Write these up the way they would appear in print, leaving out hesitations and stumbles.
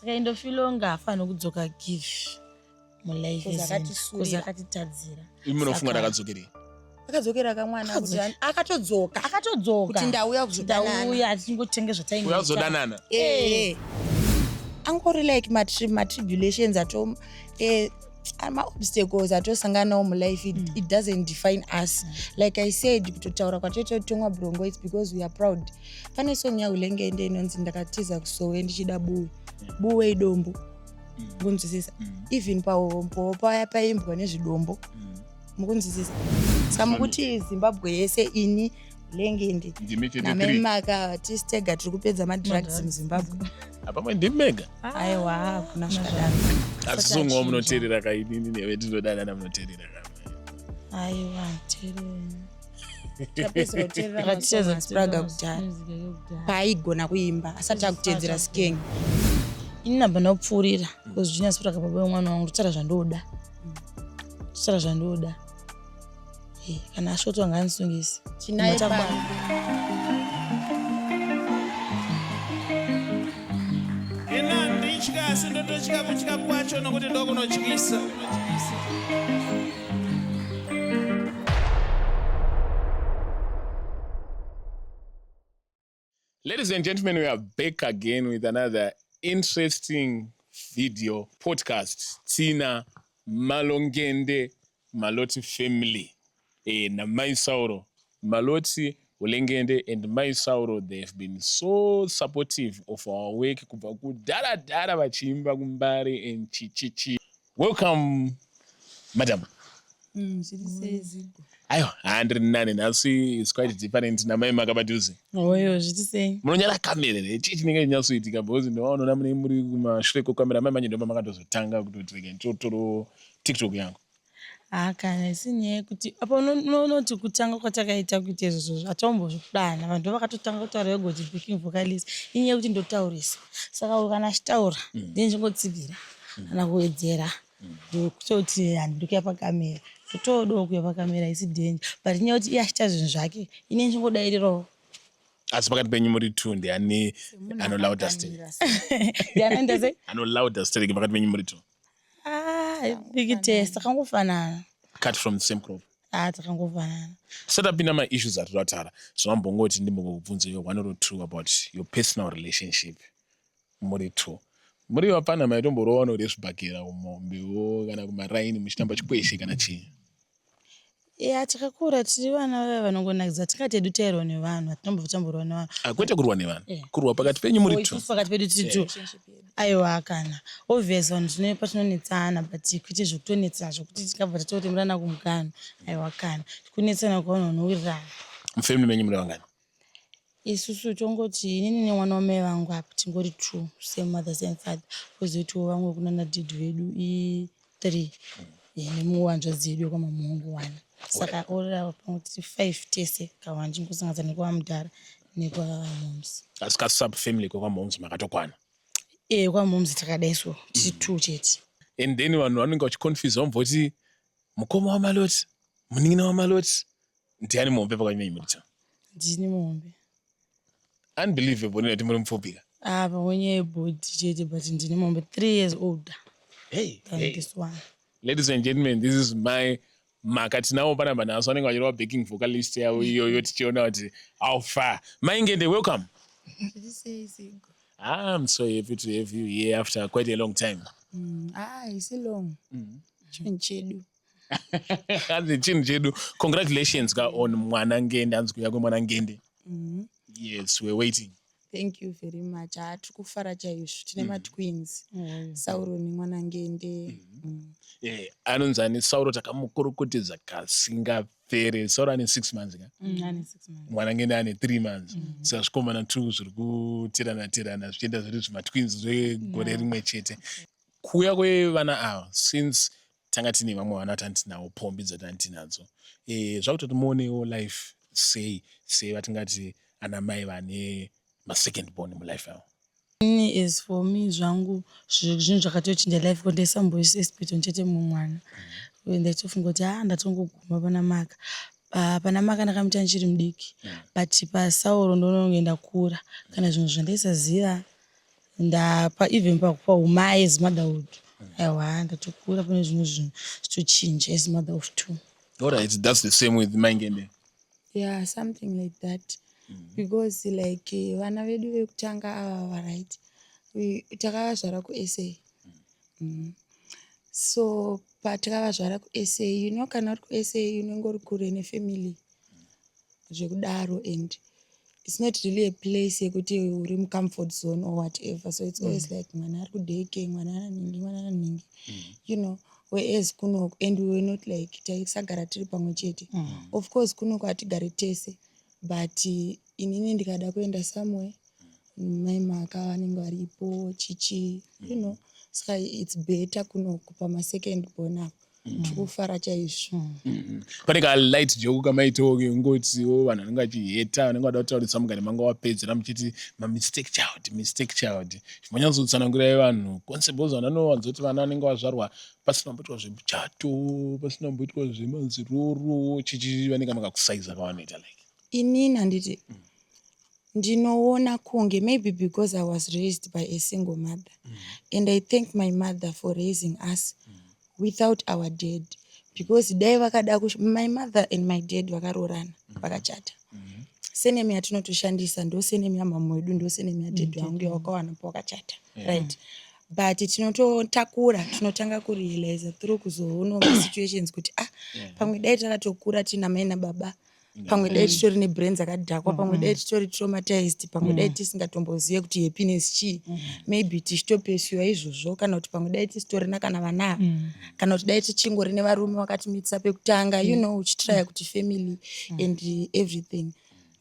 Saka indofilo ngafana kudzoka give mulife Kuzakati akatitadzira. Imunofunga ndakadzokeri. Akadzokera kamwana kuti akatodzoka kuti ndauya kuzodanana. Ndauya atingotenge zvatainoita. Uyazodanana. Angori like my tribulations atom my obstacles atosangana nawo mu life it doesn't define us. Like I said kutotaura kwatotongwa brongo it's because we are proud. Pane song ya Ulengende inonzi ndakatiza kusowe ndichida buwe idombo. Mukunzwisisa even pawo paya paimbwa nezvidombo. Mukunzwisisa samukuti Zimbabwe yese ini Ulengende namemaka artistega tiri kupedza madrugs muZimbabwe. Apamwe ndimega. Aiwa kuna zvakadaro. Asungwa munoterera kaidini newe tinodanana munoterera kama. Aiwa terera. Tapezero terera spraga kudhara. Paigona kuimba asati akutedzera skeng. Inamba nopfurira kuzvinya spraga baba mwana wangu tsara zvandoda. Tsara zvandoda. Kana ashoto nganisungisi. Chinaye pa. Ladies and gentlemen, we are back again with another interesting video podcast. Tina Malongende Maloti family. Na Maisauro Maloti Ulengende and Maisauro, they have been so supportive of our work. Dara Bachimba Gumbari and Chichichi. Welcome, madam. Ayo, 109 and see it's quite different na mai makabaduzi. Oyo, zvitise. Munonyala kamera chichi ninge nyasuitika because ndinoona mune muri kumashreko kamera mai manje ndomba makatozotanga kutotreka ntotoro TikTok yangu. Kana isinye kuti apa unoti kutanga kwatakaita kuti izvo atombozvidana vantu vakatotanga kutaura yogoti booking vocalist inye kuti ndotaurisa saka kana chitaura ndinjingotsigira kana kuwedzera ndokutoti handikuya pakamera totodo kuya pakamera isi danger but inye kuti iyashita zvinhu zvake ine njingodairirawo asi pakati penyu muri 2 ndiani anolauda stage ndiani ndaze anolauda stage pakati penyu muri 2 big test akangofanana cut from the same crop takangofanana setapinda ma-issues atiratara zvamambongoti ndimbokubvunza yo 1 or 2 about your personal relationship muri 2 muri vapana maitomborova nori zvibhagera kumombewo kana kumaraini muchitamba chikweshe kana chii takakura tiri vana vaya vanongonakidza tingatedu tairwa nevanhu atinombotamborwa nevanhu kwete kurwa nevanhu kurwa pakati penyu muri 2 pakati pedu tiri 2 aiwa kana obvious vanhu zvine patinonetsana but kuite zvokutonetsana zvokuti tikabva tatotemberana kumugano aiwa kana kunetsana kwavanhu vanowirirana mufamily menyu muri vangani isusu tongoti inini nemwana wamai vangu apa tingori 2 same mother same father kozoitiwo vamwe kuna nadhidhi vedu i3 nemuwanzvadzi yedu kwamamuhungu 1 saka orara pamoti 5 tese kawanjingosangadza nekwamudhara nekwamomsi asi kasubfamily kwamomsi makatokwana kwamomsi takadaiswa tiri 2 chete and then vanhu vanenge vachiconfuse vamvoti mukoma wamaloti munin'ina wamaloti ndiani muhombe pakanyanya murita ndini muhombe unbelievable noti muri mupfupika pamwenye yebhodi chete but ndini muhombe 3 years older than this one. Ladies and gentlemen, this is my makatinawo panamba naso vanenge vachireva backing vocalist yavo iyoyo tichiona kuti how far Maingende, welcome. I'm so happy to have you here after quite a long time. It's long. Chinchedu. Chinchedu. Congratulations on Mwana Ngende and Mwana Ngende. Yes, we're waiting. Thank you very much. Tukufara chaizvo tine ma-twins. Sauro nemwana Ngende. Anonzani Sauro takamukurukutidza kasingapere. Sauro ane 6 months ka? Ane 6 months. Mwana Ngende ane 3 months. Saka zvikomana 2 zviri kutirana zvichienda zviri zvima-twins zvegore rimwe chete. Kuuya kwevana ava since tanga tine vamwe vana tandinawo pombi dzatandinadzo. Zvakutoti muonewo life sei vatingati ana mai vane ma-second born mulife yavo. Is for me zvangu zvinhu zvakatochinja life kuti ndisamboisa espiritu chete mumwana ndatofunga kuti ndatongoguma panamaka ndakamuita ndichiri mudiki but paSauro ndononge ndakura kana zvinhu zvandaisaziva ndapa even paumai as motherhood aiwa ndatokura pane zvimwe zvinhu zvitochinja as mother of two. Alright, that's the same with Maingende. Yeah, something like that. Because like vana vedu vekutanga ava right, takavazvara kuSA. So patakavazvara kuSA, kana uri kuSA unenge uri kure nefamily zvekudaro, and it's not really a place yekuti uri mucomfort zone or whatever, so it's always like mwana ari kudheke, mwana ananingi, whereas kunoku, and we were not like taisagara tiri pamwe chete. Of course kunoku hatigari tese, but inini ndikada kuenda somewhere, maimaka vanenge varipo, chichi, saka it's better kunoku pamasecond born apo. Tikufara chaizvo. Pane ka-light joke kamaitoke ungotiwo vanhu vanenge vachiheta, vanenge vada kutaurisa mugari manga wapedzera muchiti mistake child. Zvimanyatsoutsanangurai vanhu concept vananowanzoti vana vanenge vazvarwa pasina kumboitwa zvemuchato, pasina kumboitwa zvemaziroro, chichi vanenge makakusaiza kavanoita like. Inini handiti ndinoona kunge maybe because I was raised by a single mother, and I thank my mother for raising us without our dad, because dai vakada my mother and my dad vakarorana vakachata, senemi yatinotoshandisa ndo senemi yamamwe wedu, ndo senemi yadhedhi wangu wakawana wakachata, right? But tinototakura, tinotanga kurealize through kuzoona situations kuti pamwe dai takatokura tina mai nababa, pamwe dai titori nebrain dzakadhakwa, pamwe dai titori traumatized, pamwe dai tisingatombozive kuti happiness chii, maybe tichitopesiwa izvozvo, kana kuti pamwe dai tisitorina kana vana, kana kuti dai tichingori nevarume vakatimitsa pekutanga, uchitry kuti family and everything.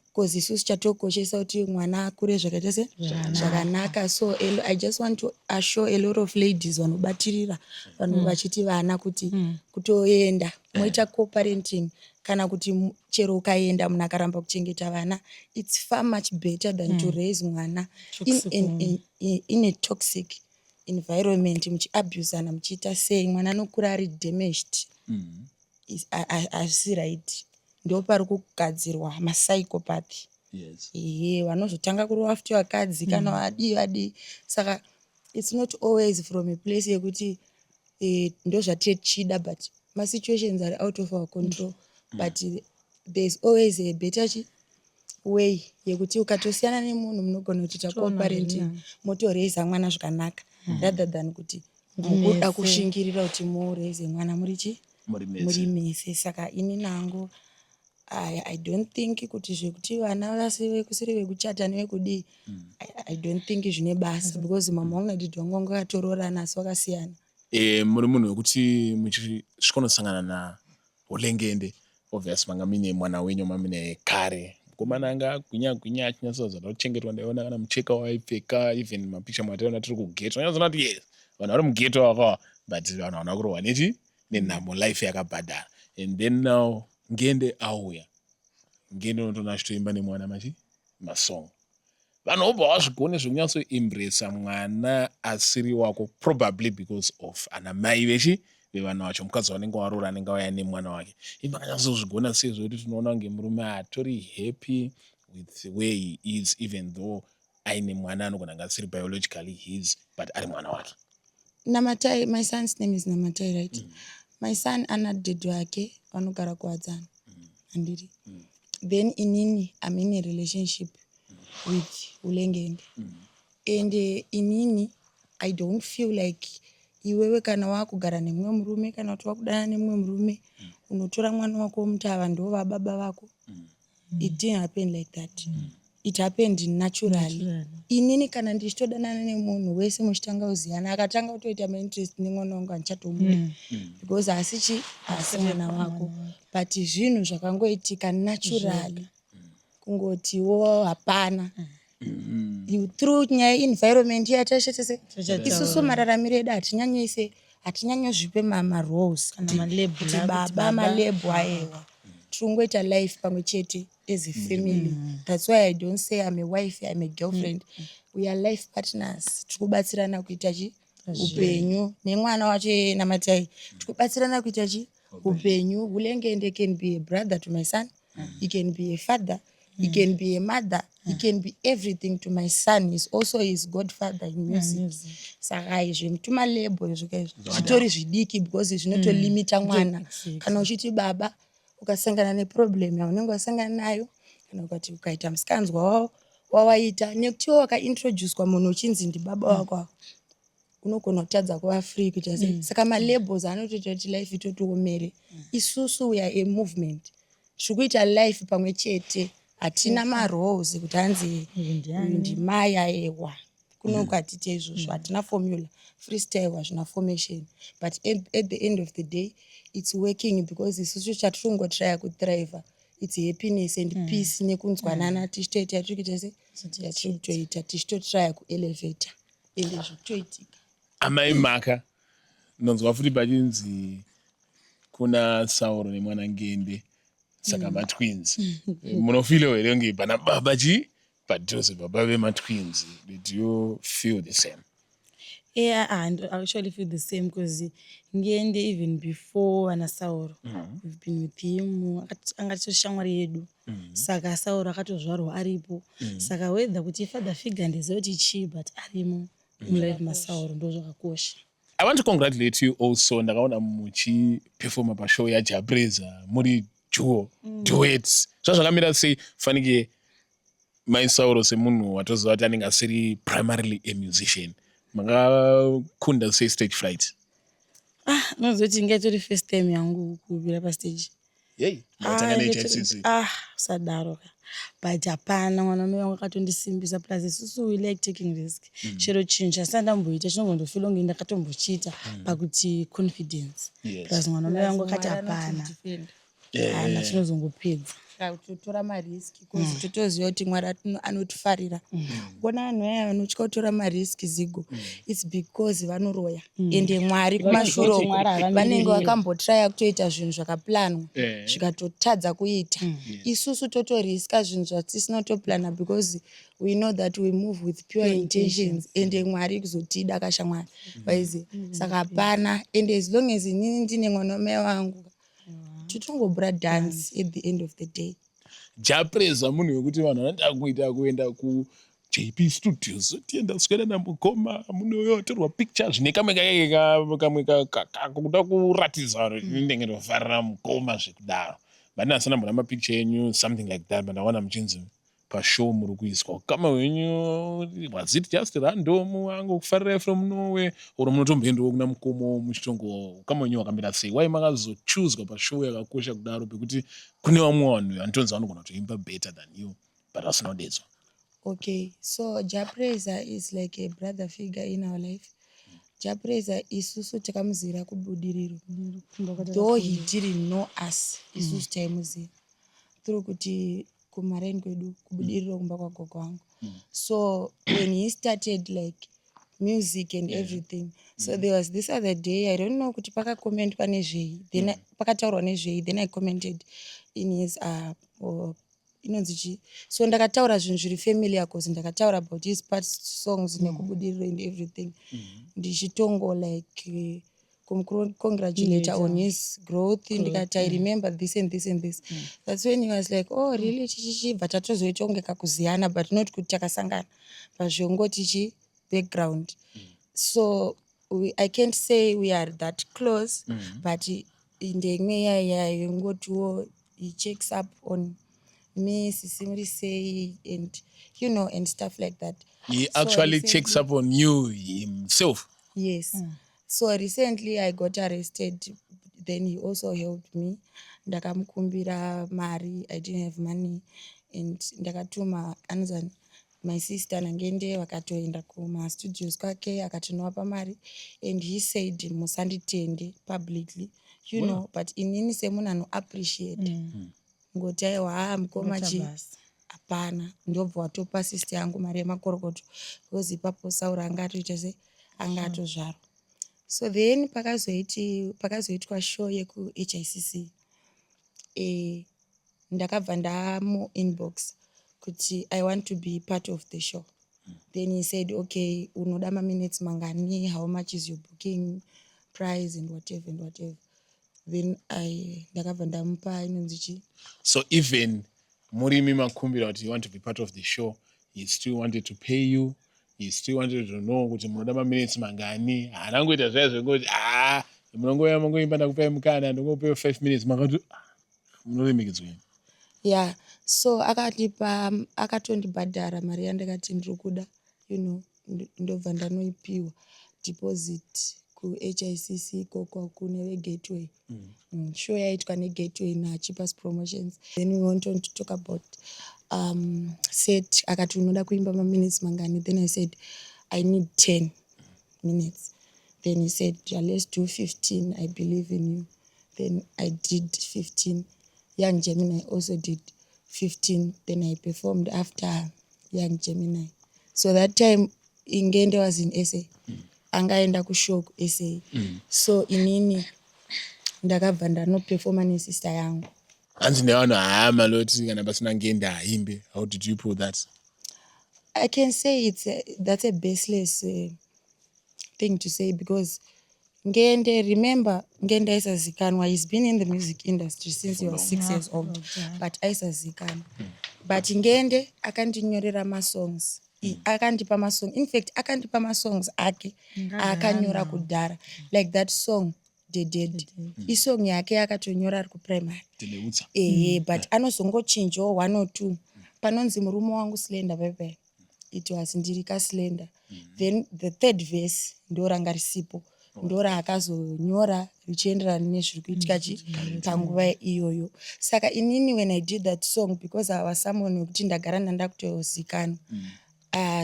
Because isusu chatokoshesa kuti mwana akure zvakaita se zvakanaka. So I just want to assure a lot of ladies vanobatirira vanhu vachiti vana kuti kutoenda moita co-parenting, kana kuti chero ukaenda munhu akaramba kuchengeta vana, it's far much better than to raise mwana in a toxic environment, muchiabusana, muchiita sei, mwana anokura ari damaged. Asi right, ndo pari kugadzirwa maPsychopath. Vanozotanga kurova futi vakadzi kana vadii. Saka it's not always from a place yekuti ndo zvatichida, but my situations are out of our control. But there's always a better way yekuti ukatosiyana nemunhu munogona kuita co-parenting, motoreisa mwana zvakanaka, rather than kuti mukuda kushingirira kuti mureise mwana muri mese. Saka ini nangu I don't think kuti zvekuti vana vasive kusiri vekuchata nevekudii, I don't think zvine basa, because mama wangu nadhidhi wangu vanga vakatororana asi vakasiyana. Muri munhu wekuti muchisvikonosangana naulengende, obvious manga mine mwana wenyu mamine kare, mukomana anga agwinya achinyatsozoda kuchengetwa. Ndaiona kana mucheka waipfeka, even mapicha mwataiona tiri kugeto, unyazoona kuti yes vanhu vari mugeto vakawa, but vanhu vana kurohwa nenhamo life yakabhadhara. And then now ngende auya, ngende unotoona achitoimba nemwana masong, vanhu obva vazvigone zvekunyatsoimbresa mwana asiri wako, probably because of anamai vevana vacho, mukadzi wanenge warora anenge auya nemwana wake. Imakanyatsozvigona sezvo kuti tinoona kunge murume hatori happy with the way he is, even though aine mwana anogona kunge asiri biologically his, but ari mwana wake. Namatai, my son's name is Namatai, right? My son anadhedhi wake vanogara kuwadzana, handiri. Then inini I'm in a relationship with Ulengende, and inini I don't feel like iwewe kana wakugara nemumwe murume, kana kuti wakudana nemumwe murume unotora mwana wako womutava ndo vababa vako. It didn't happen like that. It happened naturally. Inini kana ndichitodanana nemunhu wese muchitanga kuziyana, akatanga kutoita mainterest nemwana wangu handichatomuda, because asi mwana wako. But zvinhu zvakangoitika naturally, kungotiwo hapana. Through nyaya environment yatashetese, isusu mararamiro edu hatinyanyozvipe maroles, kuti baba malebhu ayewa. Tungoita life pamwe chete as a family. That's why I don't say I'm a wife, I'm a girlfriend. We are life partners. Tikubatsirana kuita upenyu. Nemwana wacho Namatai, tikubatsirana kuita upenyu. Ulengende can be a brother to my son. He can be a father. He can be a mother. He can be everything to my son. He's also his godfather in music. Saka izvimutuma label zvitori zvidiki because zvinotolimita mwana. Kana uchiti baba ukasangana neproblem yaunenge wasangana nayo kana ukati ukaita musikanzwa wawaita nekuti wakaintroducedwa munhu uchinzi ndibaba wako unogona kutadza kuva free kuita sei. Saka malabels anotoita kuti life itotiomere. Isusu we are a movement. Zvikuita life pamwe chete. Hatina maroles kuti hanzi ndimaya ewa. Kunokatite izvozvo hatina formula. Freestyle hazvina formation. But at the end of the day, it's working because isusu chatirongotry kuthrive. It's happiness and peace nekunzwanana tichitoita tichikuita sei. Tichitoita tichitotry kuelevata. Ende zvitoitika. Amai Maka nonzwa futi pachinzi kuna Sauro nemwana Ngende saka matwins. Munofilo here kunge pana baba padhuze baba vematwins. Did you feel the same? Yeah, and I actually feel the same because Ngende even before ana Sauro we've been with him angatoshamwari yedu. Saka Sauro akatozvarwa aripo. Saka whether kuti father figure ndizo kuti chi but arimo mulife maSauro ndo zvakakosha. I want to congratulate you also. Ndakaona muchi performa pashow ya Jabreza muri duets. Zvakamira sei fanike maSauro semunhu watoziva kuti anenge asiri primarily a musician. Makakunda sei stage fright? Nozoti ngatori first time yangu kubira pa stage. Sadaro. But hapana mwana wangu akatondisimbisa plus isusu we like taking risk. Chero chinja sandamboita chinongondofila kunge ndakatombochita pakuti confidence. Plus mwana wangu akati hapana. Hapana chinozongopedza. Kutora marisk because totoziva kuti Mwari anotifarira. Bona vanhu vaya vanotya kutora marisk zigo. It's because vanoroya. Ende Mwari kumashure vanenge vakambotry kutoita zvinhu zvakaplanwa zvikatotadza kuita. Isusu totoriska zvinhu zvatisina kutoplana because we know that we move with pure intentions. Ende Mwari kuzotida kashamwari. Waizi saka hapana. Ende as long as inini ndine mwana wangu tichingobra dance at the end of the day. Jabreza munhu wekuti vanhu vanoda kuita kuenda ku JP Studios tienda kuswera namukoma munhu yotorwa pictures nekamwe kuda kuratidza kuti ndenge ndofarira mukoma zvekudaro. Bana asana mbona mapicture yenyu something like that but awana muchinzi pashow muri kuiswa kama wenyu was it just random wangu kufarira from nowhere or munotomboendawo kuna mukomo muchitongo kama wenyu wakamira sei why makazochooswa pashow yakakosha kudaro pekuti kune vamwe vanhu vanotonzi vanogona kutoimba better than you but asina kudedzwa? Okay, so Jabreza is like a brother figure in our life. Jabreza isusu takamuzira kubudiriro. Though he didn't know us, isusu taimuzira. Through kuti kumaraini kwedu kubudiriro kumba kwa gogo wangu. So when he started like music and everything, so there was this other day, I don't know kuti pakakomment panezvei, then pakataurwa nezvei, then I commented in his inonzichi. So ndakataura zvinhu zviri familiar cause ndakataura about his past songs nekubudiriro and everything. Ndichitongo like congratulate on his growth. Ndikati I remember this and this and this. That's when he was like, oh really chichichi but atozoita kunge kakuziyana but not kuti takasangana pazvongoti background. So I can't say we are that close but in the yongotiwo he checks up on me, Sisimri say, and you know, and stuff like that. He actually checks up on you himself. Yes. So recently I got arrested. Then he also helped me. Ndakamukumbira mari. I didn't have money. And ndakatuma anzani my sister Ngende wakatoenda kuma studios kwake akatonowapa mari. And he said musanditende publicly. You know, but inini semunhu ano appreciate. Ngoti aiwa mukoma hapana ndobva watopa sister yangu mari yemakorokoto because ipapo Sauro angatoita sei angatozvarwa. So then pakazoitwa show yeku HICC ndakabva ndamu inbox kuti I want to be part of the show. Then he said okay unoda minutes mangani, how much is your booking price and whatever. Then ndakabva ndamupa inonzichi. So even Murimi makumbira kuti you want to be part of the show. He still wanted to pay you. He still wanted to know kuti munoda maminutes mangani. Haanangoita zvaya zvekuti munongouya mangoimba ndakupai mukana ndongopewa 5 minutes makati munoremekedzwa. Yeah, so akatondibhadhara mari yandakati ndiri kuda, ndobva ndanoipiwa deposit ku-HICC ikoko kune veGateway. Show yaitwa neGateway naCheapest Promotions. Then we went on to talk about set. Akati unoda kuimba minutes mangani. Then I said I need 10 minutes. Then he said, yeah, let's do 15. I believe in you. Then I did 15. Young Gemini also did 15. Then I performed after Young Gemini. So that time Ingende was in SA. Angaenda kushow SA. So inini ndakabva ndanoperforma nesister yangu. Hanzi nevanhu Maloti kana pasina Ngende aimbe. How did you pull that? I can say that's a baseless thing to say, because Ngende, remember, Ngende aisazikanwa. He's been in the music industry since he was 6 years old, but aisazikanwa. But Ngende akandinyorera masongs. Akandipa masong. In fact, akandipa masongs ake akanyora kudhara. Like that song, Dead. Isong yake akatonyora ari kuprimary. But anozongochinjawo 1 or 2. Panonzi murume wangu Slender pepe. It was Ndirika Slender. Then the third verse ndoranga risipo. Ndora akazonyora richienderana nezviri kuitika panguva iyoyo. Saka inini when I did that song, because I was someone wekuti ndagara ndandakutozikanwa.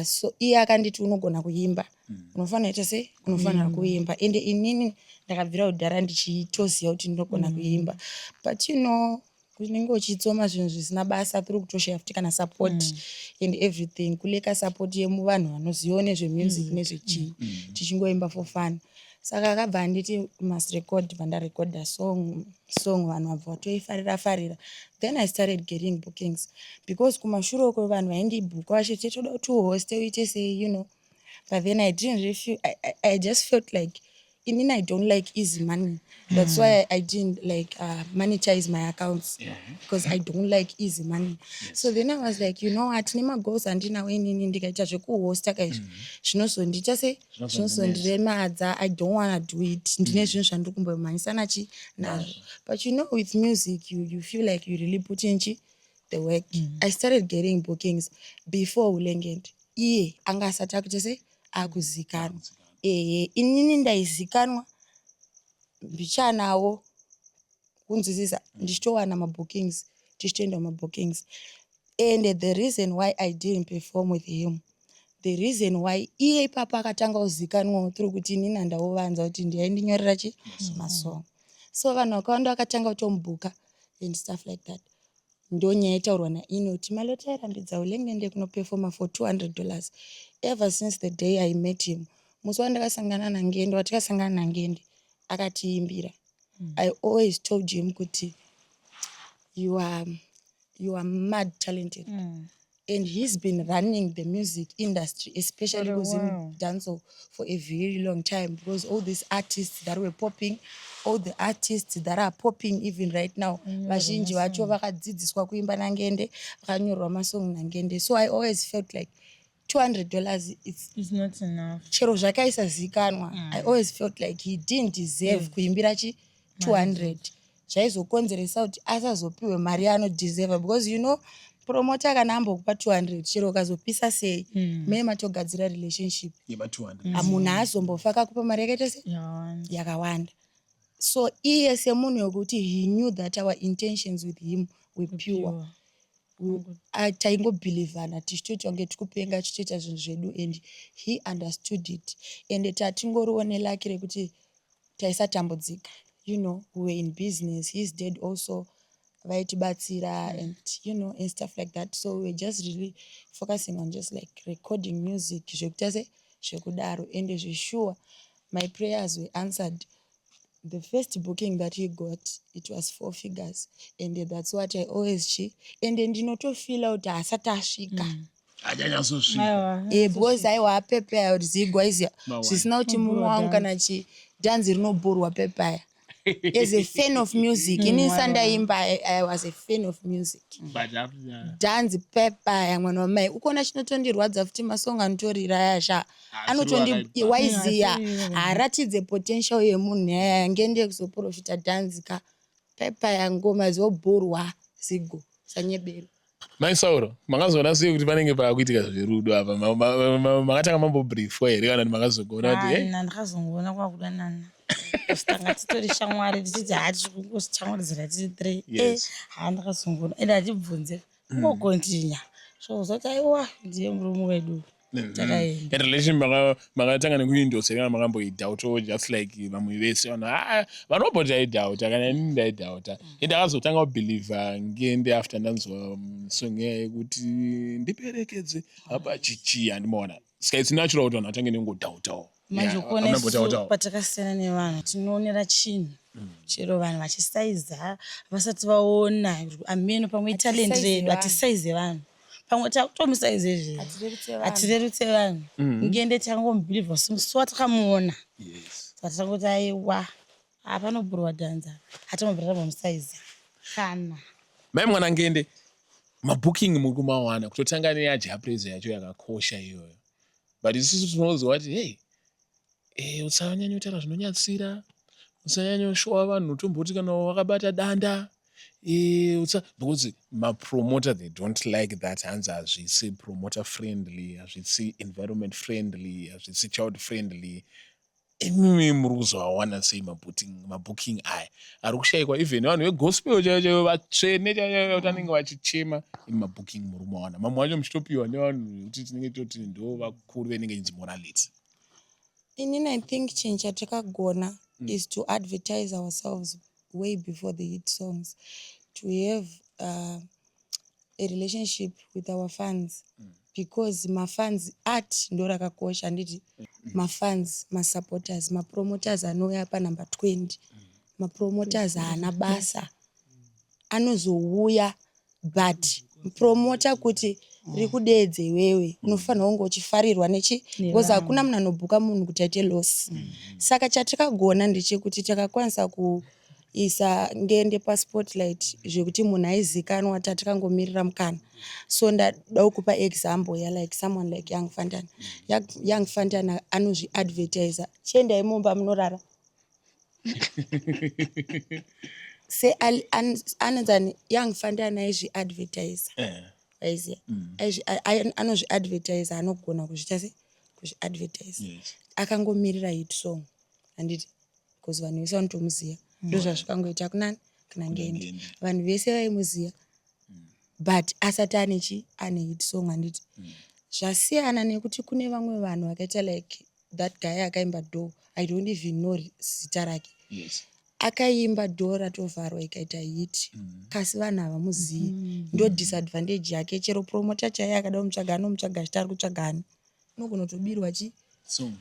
So iye akanditi unogona kuimba. Unofanira ita sei? Unofanira kuimba. Ende inini ndakabvira kudhara ndichitoziva kuti ndinogona kuimba. But kunenge uchitsoma zvinhu zvisina basa through kutoshaya futi kana support and everything. Kuleka support yemuvanhu vanoziva nezvemusic nezvechii. Tichingoimba for fun. Saka akabva anditi must record, vandarecorda song vanhu vabva vatoifarira. Then I started getting bookings, because kumashure uko vanhu vaindibhuka vachiti toda kuti uhoste uite sei, But then I didn't really feel, I just felt like inini I don't like easy money. That's why I didn't like monetize my accounts, because I don't like easy money. So then I was like, you know what, nema goals andinawo inini ndikaita zvekuhosta kaizvi zvinozondiita sei, zvinozondiremadza. I don't want to do it. Ndine zvinhu zvandiri kumbomhanyisa nazvo. But with music you feel like you really put in the work. I started getting bookings before Ulengende. Iye anga asati akuita sei, akuzikanwa. Inini ndaizikanwa mbichanawo kunzwisisa ndichitowana mabookings, tichitoenda mabookings. And the reason why I didn't perform with him, the reason why iye ipapa akatanga kuzikanwa through kuti inini handauvanza kuti ndiaindinyorera masong. So vanhu vakawanda vakatanga kutomubhuka and stuff like that. Ndonyaya itaurwa naIno kuti Maloti airambidza Ulengende kunoperforma for $200. Ever since the day I met him, musi wandakasangana naNgende, watakasangana naNgende, akatiimbira. I always told him kuti you are mad talented. And he's been running the music industry, especially in dancehall, for a very long time, because all these artists that were popping, all the artists that are popping even right now, vazhinji vacho vakadzidziswa kuimba naNgende, vakanyorwa masong naNgende. So I always felt like $200 it's not enough. Chero zvakaisazikanwa. I always felt like he didn't deserve kuimbira 200. Zvaizokonzeresa kuti asazopiwe mari anodeserve, because promoter kana ambokupa 200 chero ukazopisa sei, mei matogadzira relationship munhu haazombofa akakupa mari yakaita sei, yakawanda. So iye semunhu wekuti he knew that our intentions with him were pure. Taingobhilivhana tichitoti wange tikupenga tichitoita zvinhu zvedu, and he understood it. And tatingoriwo nelaki rekuti taisatambudzika. We were in business. He's dead also. Vaitibatsira and and stuff like that. So we were just really focusing on just like recording music, zvekudaro. And as sure, my prayers were answered. The first booking that he got, it was 4 figures, and that's what I always see. And then feel out asati asvika. Because aiwa pepaya kuti zigwa izya zvisina kuti munhu wangu kana chidhanzi rinobhorwa pepaya. as a fan of music. Ini sandaimba, I was a fan of music. But after Dance Pepper yamwana wamai ukona chinotondirwadza futi masongo anotorira yasha anotondi waiziya haratidze potential yemunhu yaya ngende kuzoprofita dance ka Pepper yangoma zobhurwa zigo sanyebero. Maisauro, makazoona sei kuti panenge pakuitika zverudo apa? Makatanga mambobriefwa here kana kuti makazogona kuti ndakazongoona kwakudanana tanga titori shamwari tichiti hati kungosichamwaridzira tiri 3 ndakazongoona ende hatibvunze kungokontinya zvozoti aiwa ndiye murume wedu takaenda. In relation makatanga nekuindosa kana makamboidhauta just like vamwe vese vanobota idhauta kana ini ndaidhauta ende akazotanga kubhilivha ngende after ndanzwa song yekuti ndiperekedze apa chichi handimaona saka it's natural kuti vanhu vatange nengodhautawo manje kuona isu patakasiyana nevanhu tinoonera chinhu chero vanhu vachisaiza vasati vaona ameno pamwe talent redu hatisaize vanhu pamwe takutomusaize zve hatirerutse vanhu ngende takangomubhilivha simusuwa takamuona saka takangoti aiwa apanobhurwa dhanza hatamubvira pamusaiza kana mai mwana ngende mabooking muri kumawana kutotanga neyajapraize yacho yakakosha iyoyo but isusu tinozwa kuti usanyanya kutaura zvinonyatsira usanyanya kushowa vanhu tomboti kana wakabata danda because mapromoter they don't like that hanzi hazvisi promoter friendly hazvisi environment friendly hazvisi child friendly. Imimi muri kuzoawana sei mabooking aya ari kushayikwa even vanhu vegospel chaivo vatsvene chaivo tanenge vachichema mabooking muri kumawana mamwe wacho muchitopiwa nevanhu vekuti tinenge toti ndo vakuru venenge inzi morality. Inini I think chinhu chatakagona is to advertise ourselves way before the hit songs, to have a relationship with our fans because mafans art ndo rakakosha handiti mafans masupporters mapromoters anouya panumber 20 mapromoters haana basa anozouya but promota kuti rikudeedze iwewe unofanira kunge uchifarirwa nechi because hakuna munhu anobhuka munhu kuti aite loss. Saka chatakagona ndechekuti takakwanisa kuisa ngende paspotlight zvekuti munhu aizikanwa tatakangomirira mukana. So ndada kupa example like someone like Young Fantana. Young Fantana anozviadvertiser chiendai mumba munorara se anozani Young Fantana aizviadvertiser aiziya anozviadvertiser anogona kuzviita sei kuzviadvertiser akangomirira hit song handiti because vanhu vese vanotomuziva ndo zvazvakangoita kunani kana ngende vanhu vese vaimuziva but asati ane hit song handiti zvasiyana nekuti kune vamwe vanhu vakaita like that guy akaimba do I don't even know zita rake akaimba do ratovharwa ikaita hit kasi vanhu havamuzivi ndo disadvantage yake chero promota chaiye akada mutsvaga anomutsvaga chita ari kutsvagani unogona kutobirwa chi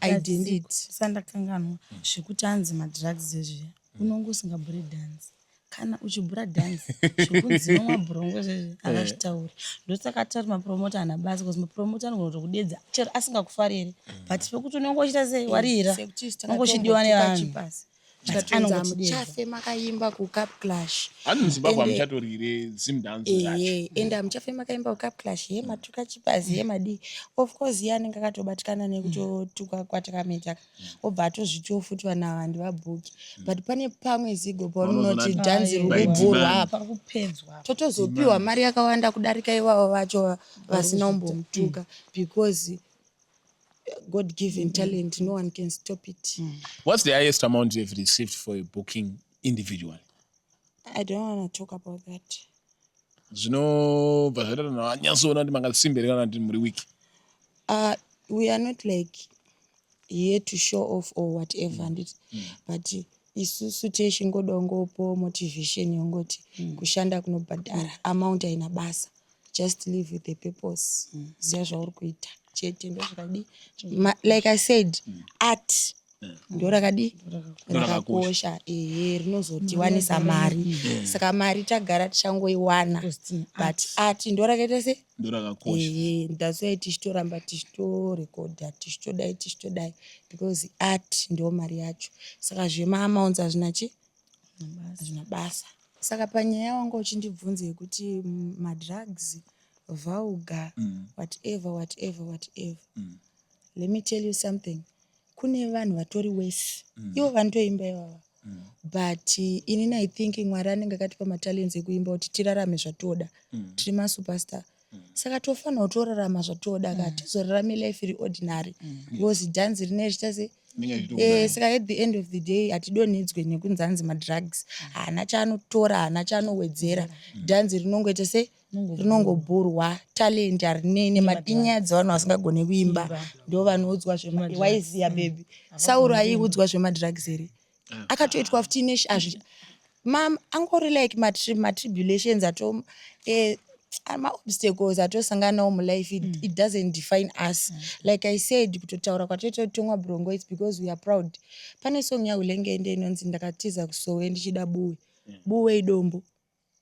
identity sandakanganwa zvekuti anzi madrugs ezviya unonge usingabhuri dance kana uchibhura dance zvokunzi nomwa bhurongo zvezvi akazvitaura ndosaka tari mapromota hana basa because mapromota anogona kutokudedza chero asingakufariri but pekuti unonge uchita sei warira unonge uchidiwa nevanhu chatonza muchafe makaimba kuCup Clash muzimbabwe hamuchatorire zimudhanzo zacho ende hamuchafe makaimba kuCup Clash matuka chipazi yemadii of course iye anenge akatobatikana nekutotuka kwatakameta obva atozvitiwo futi vanhu ava handivabhuki but pane pamwe zigo paunoti dhanzi rikubhurwa apa totozopiwa mari yakawanda kudarika ivavo vacho vasina umbomutuka because God given talent, no one can stop it. What's the highest amount you've received for a booking individually? I don't want to talk about that. We are not like here to show off or whatever, but isusu teshingodongopo motivation yongoti kushanda kunobhadhara amount haina basa, just live with the purpose. Ziya zvauri kuita chete ndo zvakadi like I said art ndo rakadi rakakosha rinozotiwanisa mari saka mari tagara tichangoiwana but art ndo rakaita se ndo rakakosha that's why tichitoramba tichitorekodha tichitodai because art ndo mari yacho saka zvema amounts hazvina chi hazvina basa. Saka panyaya wanga uchindibvunza yekuti madrugs, vulgar, whatever. Let me tell you something. Kune vanhu vatori wese. Ivo vanotoimba ivava. But inini I think Mwari anenge akatipa matalents ekuimba kuti tirarame zvatoda. Tiri masuperstar. Saka tofanira kutorarama zvatoda katizorarame life iri ordinary. Because dhanzi rineri chitase saka at the end of the day hatidonhedzwe nekunzanzi madrugs. Haana chaanotora, haana chaanowedzera. Dhanzi rinongoita se rinongobhurwa. Talent harinene, madinya dzavanhu vasingagone kuimba ndo vanoudzwa zvewaiziya baby. Sauro aiudzwa zvemadrugs here. Akatoitwa futi nezvazvi. Mam angori like matribulations ato ma-obstacles atosangana nawo mulife, it doesn't define us. Like I said, kutotaura kwatoitwa Brongo, it's because we are proud. Pane song yaUlengende inonzi ndakatiza kusowe ndichida buwe. Buwe idombo.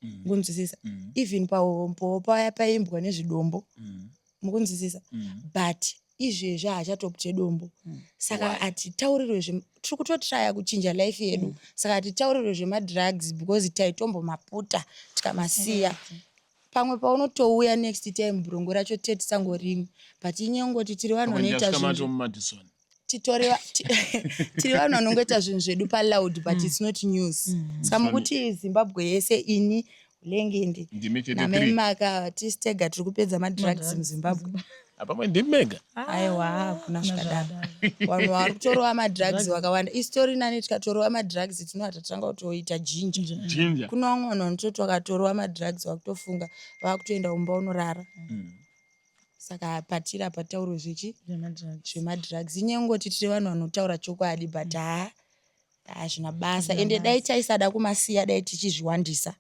Mukunzwisisa. Even paompo paya paimbwa nezvidombo. Mukunzwisisa. But izvezvi haachatopute dombo. Saka hatitaurirwe tiri kutotraya kuchinja life yedu. Saka hatitaurirwe zvemadrugs because taitombo maputa tikamasiya. Pamwe paunotouya next time Brongo racho tisangorimwe. But inyongoti tiri vanhu vanoita zvinhu. Tiri vanhu vanongoita zvinhu zvedu paloud but it's not news. Saka mukuti Zimbabwe yese ini Ulengende namemaka artistega tiri kupedza madrugs muZimbabwe. Apamwe ndimega. Aiwa kuna zvikadaro. Vanhu vari kutorwa madrugs vakawanda. Istori nani tikatorwa madrugs tinoatatanga kutoita jinja. Kuna vamwe vanhu vanototi vakatorwa madrugs vakutofunga vakutoenda kumba unorara. Saka patira patauro zvemadrugs. Inyengoti tiri vanhu vanotaura chokwadi but hazvina basa. Ende dai taisada kumasiya dai tichizviwandisa.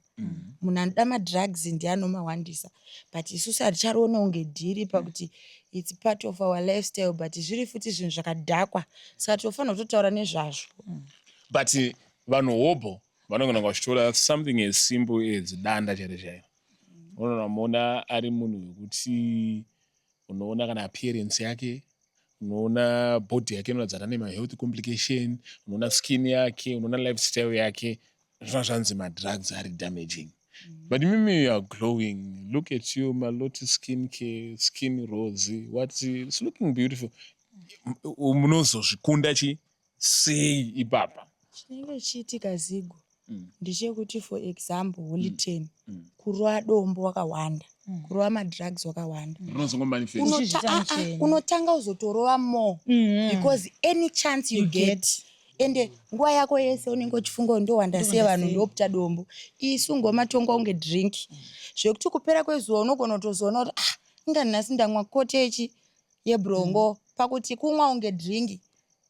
Munhu anoda madrugs ndiye anomawandisa. But isusu hatichariona kunge dhiri pakuti it's part of our lifestyle but zviri futi zvinhu zvakadhakwa. Saka tofanira kutotaura nezvazvo. But vanhu hobo vanogona kuchitora something as simple as danda chaiyo. Unoona ari munhu wekuti unoona kana appearance yake, unoona body yake inoratidza ane ma-health complication, unoona skin yake, unoona lifestyle yake, zvanzi madrugs are damaging. But mimi you are glowing. Look at you, Maloti skin care, skin rosy. It's looking beautiful. Munozozvikunda chi sei ipapa. Chinenge chiitika Zigo. Ndechekuti for example Holy 10 kurwa dombo wakawanda. Kurwa madrugs wakawanda. Unotanga uzotorova more because any chance you get ende nguva yako yese unenge uchifunga ndowanda sei vanhu ndoputa dombo. Isu ngomatongo unge drink. Zvekuti kupera kwezuva unogona kutozoona kuti inga nhasi ndamwa kotechi yeBrongo pakuti kumwa unge drink.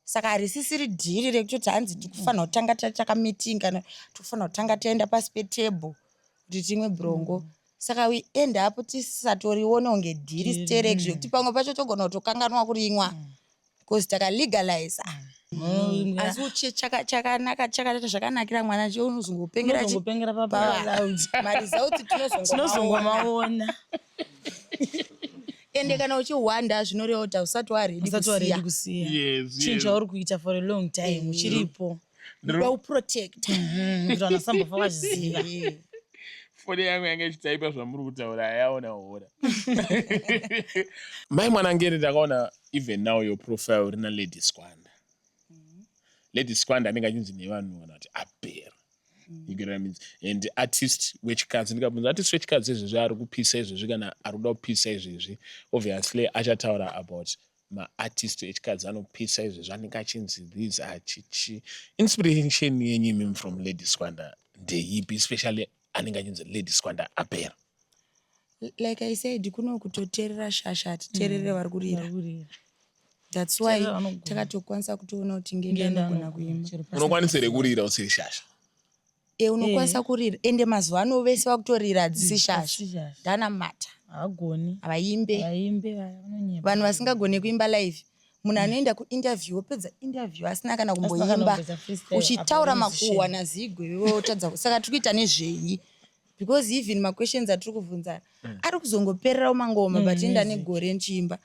Saka harisisiri dhiri rekutoti hanzi tikufanira kutanga tachakamiting kana tikufanira kutanga taenda pasi petable kuti timwe Brongo. Saka we end up tisatoriona unge dhiri sterek zvekuti pamwe pacho togona kutokanganwa kurimwa because takalegalize. Asi chakanaka chakatata zvakanakira mwana che unozongopengera maresults tinozongomaona. Ende kana uchiwanda zvinoreva kuti usati waredi kusiya. Chinja uri kuita for a long time uchiripo. Uprotect. Kuti vanasambofa vachiziva. Fode yangu yange chitaipa zvamuri kutaura ayaona hora. Mai Mwanangere ndakaona even now your profile rina Lady Squander. Lady Squander anenge achinzi nevanhu vanoti apera. You get what I mean? And artist wechikadzi ndikabvunza artist wechikadzi izvezvi ari kupisa izvezvi kana ari kuda kupisa izvezvi obviously achataura about ma-artist echikadzi anopisa izvezvi anenge achinzi these achichi. Inspiration yenyu imimi from Lady Squander ndeipi especially anenge achinzi Lady Squander apera? Like I said kuno kutoteerera shasha hatiteerere vari kurira. That's why takatokwanisa kutoona kuti ngenda anogona kuimba. Unokwanisa here kurira usiri shasha? Unokwanisa kurira ende mazuva ano vese vakutorira hadzisi shasha. Dana mata havagoni havaimbe vanhu vasingagone kuimba live. Munhu anoenda kuinterview wopedza interview asina kana kumboimba uchitaura makuhwa naZigo iwe wotadza. Saka tiri kuita nezvei because even maquestions atiri kubvunzana ari kuzongoperera mangoma but enda negore nchiimba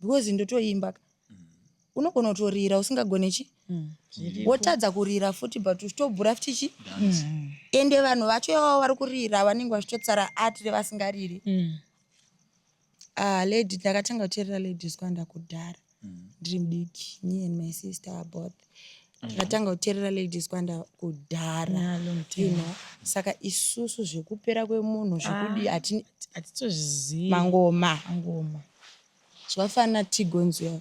because ndotoimba. Unogona kutorira usingagone chi wotadza kurira futi but uchitobhura futi ende vanhu vacho ivavo vari kurira vanenge vachitotsara ati vasingariri. Lady ndakatanga kuteerera Lady Squander kudhara ndiri mudiki, me and my sister are both. Ndakatanga kuteerera Lady Squander kudhara, you know. Saka isusu zvekupera kwemunhu zvekudi hatitozviziva mangoma zvakafanana Tigonzwera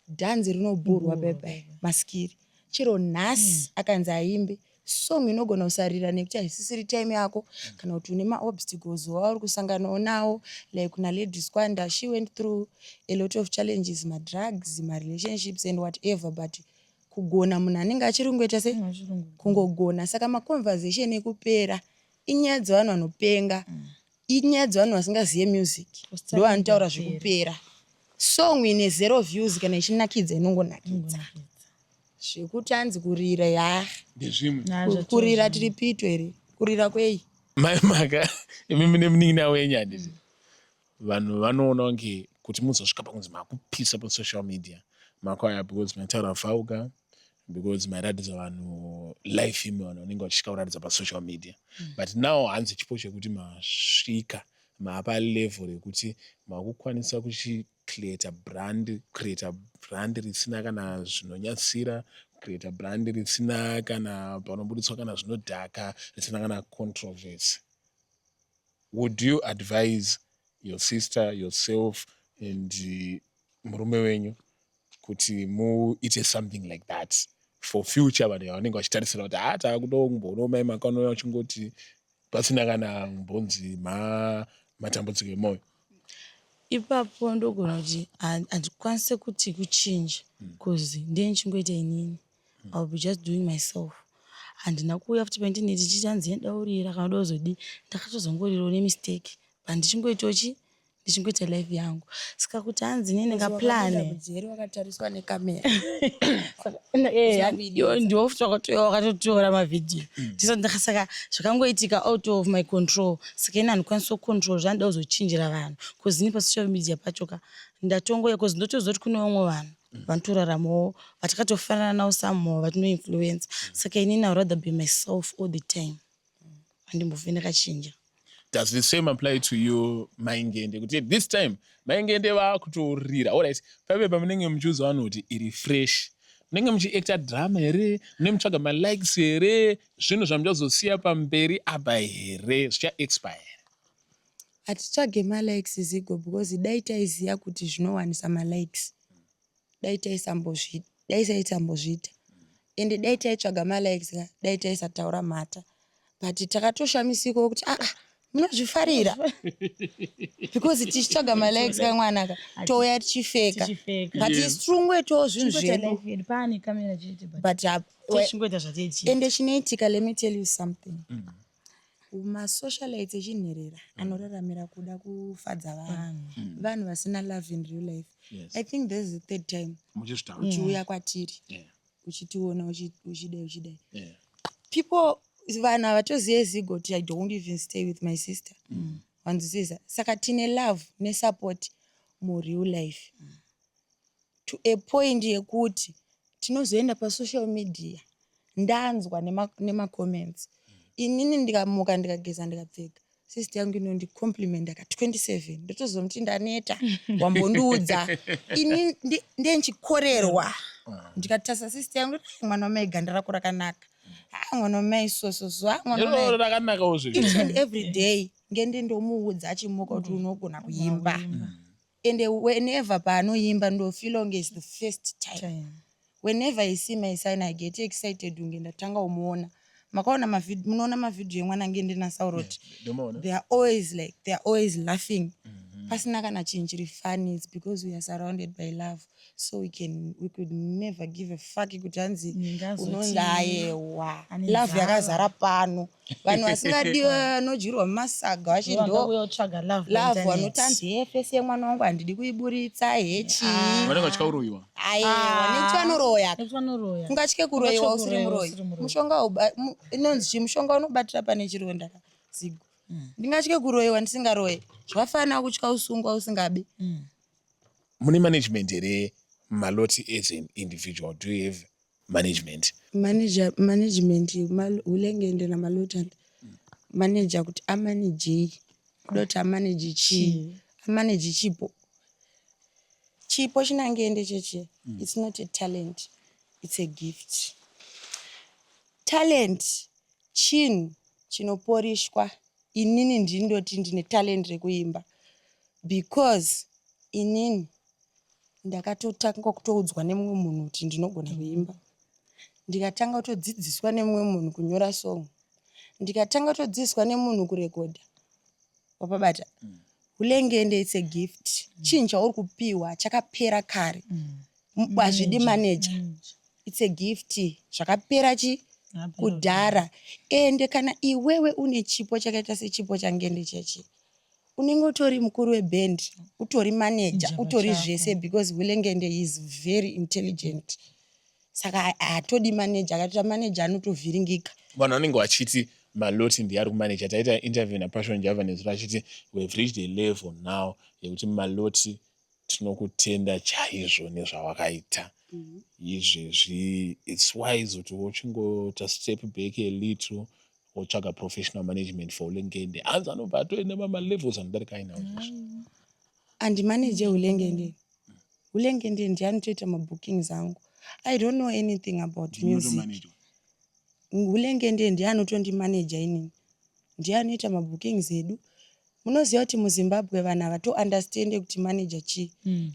dhanzi rinoburwa bebe maskiri chero nhasi akanzi aimbe song inogona kusarira nekuti haisisiri time yako kana kuti une maobstacles wauri kusanganawo nawo. Like kuna Lady Squander, she went through a lot of challenges, madrugs, marelationships and whatever, but kugona munhu anenge achiri kungoita sei kungogona. Saka maconversation ekupera inyaya dzevanhu vanopenga, inyaya dzevanhu vasingazive music ndo vanotaura zvekupera. Song ine 0 views kana ichinakidza inongonakidza zvekuti hanzi kurira ya kurira tiri pito here kurira kwei maka imimi nemunina wenyu handiti vanhu vanoona kunge kuti muzosvika pakunzi makupisa pasocial media makwaya because mataura vhauka, because mairatidza vanhu life imi vanhu vanenge vachitya kuratidza pasocial media. But now hanzi chipo chekuti masvika maapa level yekuti makukwanisa kuchicreata brand risina kana zvinonyatsira, create brand risina kana panobuditswa kana zvinodhaka, risina kana controversy. Would you advise your sister, yourself and murume wenyu kuti muite something like that for future vanhu vanenge vachitarisira kuti takutomboona mai makanouya uchingoti pasina kana mbonzi matambudziko emwoyo? Ipapo ndogona kuti handikwanise kuti kuchinja because ndiye ndichingoita inini. I'll be just doing myself. Handina kuuya futi paindaneti chichanzi endaurira kana dozodi ndakatozongorirawo nemistake but ndichingoitochi ndichingoita life yangu. Saka kuti hanzi nini ndingaplane wakatariswa nekamera ndiwo futi wakatotora mavidhiyo saka zvakangoitika out of my control. Saka ini handikwanisa kucontrol zvandida kuzochinjira vanhu because ini pasocial media pachoka ndatongoya because ndotozoti kune vamwe vanhu vanotoraramawo vatakatofanana navo somehow vatinoinfluenza. Saka inini I would rather be myself all the time. Handimbofi ndakachinja. Does the same apply to you Maingende? Kuti this time Maingende vakutorira. Alright, paibe pamunenge muchiudza vanhu kuti iri fresh. Munenge muchiacta drama here, munenge mutsvaga malikes here, zvinhu zvamuchazosiya pamberi apa here zvichaexpire. Hatitsvage malikes zigo because dai taiziva kuti zvinowanisa malikes dai taisambozviita ende dai taitsvaga malikes dai taisataura mhata but takatoshamisika kuti munozvifarira because tichitsvaga malikes kamwanaka touya tichifeka but isirungwetowo zvinhu zvedu but ende chinoitika. Let me tell you something. Masocialites echinherera anoraramira kuda kufadza vanhu vasina love in real life. I think this is the third time uchiuya kwatiri uchitiona uchidai people vanhu havatozive zigo kuti I don't even stay with my sister wanzisiza. Saka tine love nesupport mureal life to a point yekuti tinozoenda pasocial media ndanzwa nemacomments inini ndikamuka ndikageza ndikapfeka sister yangu inondicompliment akati 27 ndotozomti ndaneta wambondiudza ini ndiye nchikorerwa ndikatasa sister yangu mwana wamai ganda rako rakanaka mwana wamai sososo mwana rakanaka each and every day ngende ndomuudza achimuka kuti unogona kuimba and whenever paanoimba ndofeel onge is the first time. Whenever I see my son I get excited unge ndatanga umuona makaona munoona mavidhiyo emwana ngende nasauroti they are always laughing pasina kana chinhu chiri funny. It's because we are surrounded by love so we could never give a fuck kuti hanzi unonzi ayewa love yakazara pano vanhu vasingadiwe vanodyirwa mumasaga vachindo love vanoti hanzi hefesi yemwana wangu handidi kuiburitsa hechi vanenge vachikauroyiwa nekuti vanoroya ungatye kuroyiwa usiri muroyi inonzi chi mushonga unobatira pane chironda zigo ndingatye kuroyiwa ndisingaroyi zvakafanira kutya usungwa usingabi. Mune management here Maloti as an individual, do you have management? Management Hulengende naMalotand. Manager kuti amanage kudoti amanage amanage chipo chinangende cheche. It's not a talent, it's a gift. Talent chinhu chinoporishwa. Inini ndindoti ndine talent rekuimba because inini ndakatotanga kutoudzwa nemumwe munhu kuti ndinogona kuimba. Ndikatanga kutodzidziswa nemumwe munhu kunyora song. Ndikatanga kutodzidziswa nemunhu kurekodha. Wapabata. Hulengende it's a gift. Chinhu chauri kupiwa chakapera kare. Hazvidi manager. It's a gift. Zvakapera kudhara. Ende kana iwewe une chipo chakaita sechipo changende chechi, unenge utori mukuru weband, utori manager, utori zvese because Hulengende is very intelligent. Saka hatodi manager, akatoita manager anotovhiringika. Vanhu vanenge vachiti Maloti ndiye ari kumanager. Taita interview naPassion Java nezuro achiti we have reached a level now yekuti Maloti tinokutenda chaizvo nezvawakaita. Izvezvi it's wise kuti uchingota step back a little wotsvaga professional management for Hulengende. Hanzi anobva atoenda mamalevels anodarika ainawo izvezvi. Handimanager Hulengende. Hulengende ndiye anotoita mabookings angu. I don't know anything about music. Hulengende ndiye anotondimanager inini. Ndiye anoita mabookings edu. Munoziva kuti muZimbabwe vanhu havatounderstande kuti manager chii.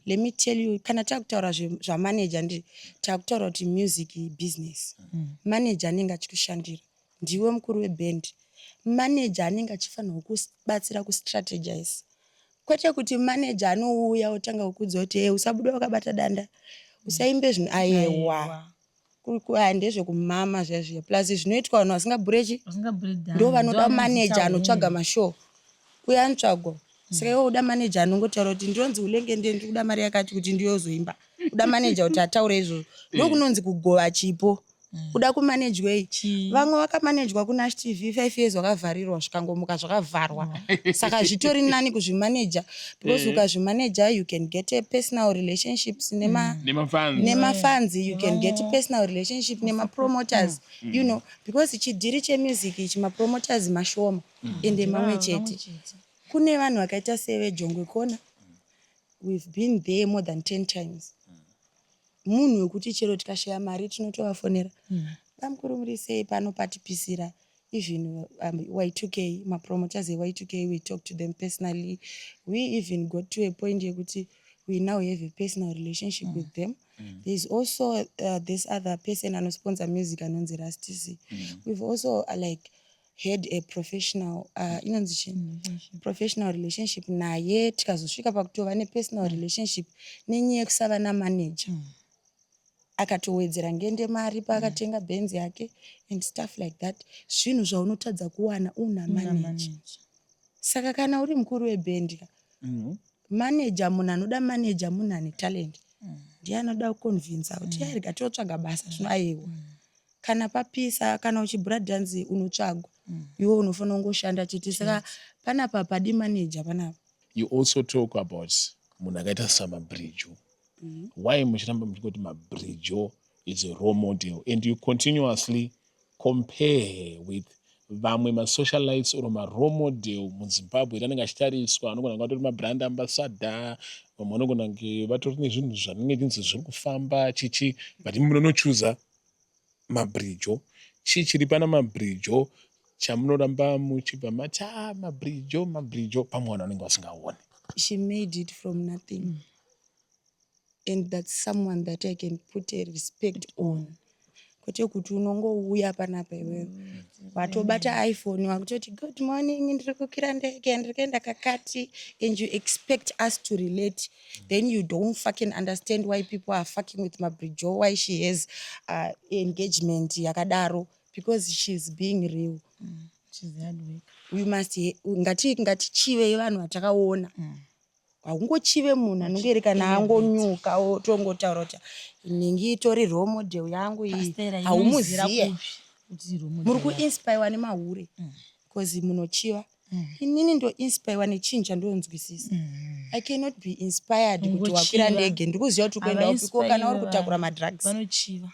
Let me tell you, kana takutaura zvamanager ndiri, takutaura kuti music business. Manager anenge achikushandira. Ndiwe mukuru weband. Manager anenge achifanirwa kubatsira kustrategize. Kwete kuti manager anouya otanga kukudza kuti usabuda wakabata danda. Usaimbe zvinhu ayewa. Ndezvekumama zviya plus zvinoitwa vanhu vasingabhurechi ndo vanoda manager anotsvaga mashow. Uya anotsvagwa. Saka iwe uda manager anongotaura kuti ndinonzi Hulengende ndiri kuda mari yakati kuti ndiyozoimba. Uda manager kuti ataure izvozvo. Ndokunonzi kugova chipo. Uda kumanagewei. Vamwe vakamanagwa kuna TV 5 years vakavharirwa zvikangomuka zvakavharwa. Saka zvitori nani kuzvimanager because ukazvimanager you can get a personal relationships nema fans, you can get a personal relationship nema promoters, you know, because chidhiri chemusic ichi promoters mashoma ende mamwe chete. Kune vanhu vakaita sewe Jongwe Kona, we've been there more than 10 times. Munhu wekuti chero tikashaya mari tinotovafonera. Bamukuru muri sei pano patipisira. Even Y2K, my promoters at Y2K, we talk to them personally. We even got to a point yekuti we now have a personal relationship with them. There's also this other person who sponsor music anonzi Rastisi. We've also had a professional professional relationship naye tikazosvika pakutova nepersonal relationship nenyaya yekusava namanager. Akatowedzera ngende mari paakatenga benzi yake and stuff like that. Zvinhu zvaunotadza kuwana una manager. Saka kana uri mukuru weband, manager munhu anoda manager munhu ane talent. Ndiye anoda kuconvince kuti yarega totsvaga basa tinoayewa. Kana papisa kana uchibhura dhanzi unotsvagwa. Iwe unofanira kungoshanda chete. Saka panapa padi manager panapa. You also talk about munhu akaita saMabridge. Why muchiramba muchikuti Mabridge is a role model and you continuously compare with vamwe masocialites or role model muZimbabwe ranenge achitariswa anogona kunge vatori mabrand ambassador, vamwe vanogona kunge vatori nezvinhu zvanenge chinzi zviri kufamba chichi, but munonochuza Mabridge. Chii chiri pana Mabridge chamunoramba muchibva mati Mabridge pamwe vanhu vanenge vasingaoni? She made it from nothing. And that's someone that I can put a respect on. Kwete kuti unongouya panapa iwewe watobata iPhone wakutoti good morning ndiri kukwira ndege ndiri kuenda kakati and you expect us to relate, then you don't fucking understand why people are fucking with Mabridge, why she has engagement yakadaro, because she's being real. She's hard work. We must ngatichive vanhu vatakaona. Haungochive munhu anongeri kana angonyuka otongotaura kuti inenge itori role model yangu iyi. Haumuziye. Muri kuinspire nemahure. Because munochiva. Inini ndo inspire nechinhu chandonzwisisa. I cannot be inspired kuti wakwira ndege ndikuziva kuti kuenda upiko kana uri kutakura madrugs. Vanochiva.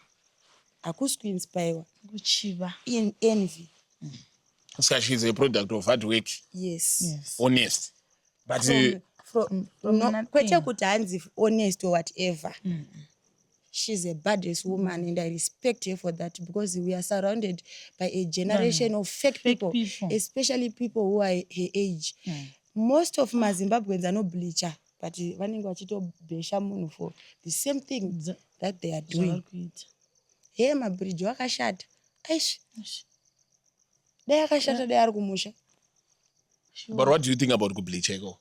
hakusi kuinspire kuchiva. in envy. So she's a product of hard work, Yes. honest. But From From no, kwete nothing. kuti hanzi honest or whatever. She's a badass woman and I respect her for that because we are surrounded by a generation of fake people, especially people who are her age. Most of maZimbabweans are not bleacher, but vanenge vachitobhesha munhu for the same thing that they are doing. Hey, mabridge wakashata. Aish. Dai akashata dai ari kumusha. but what do you think about kubleacheko?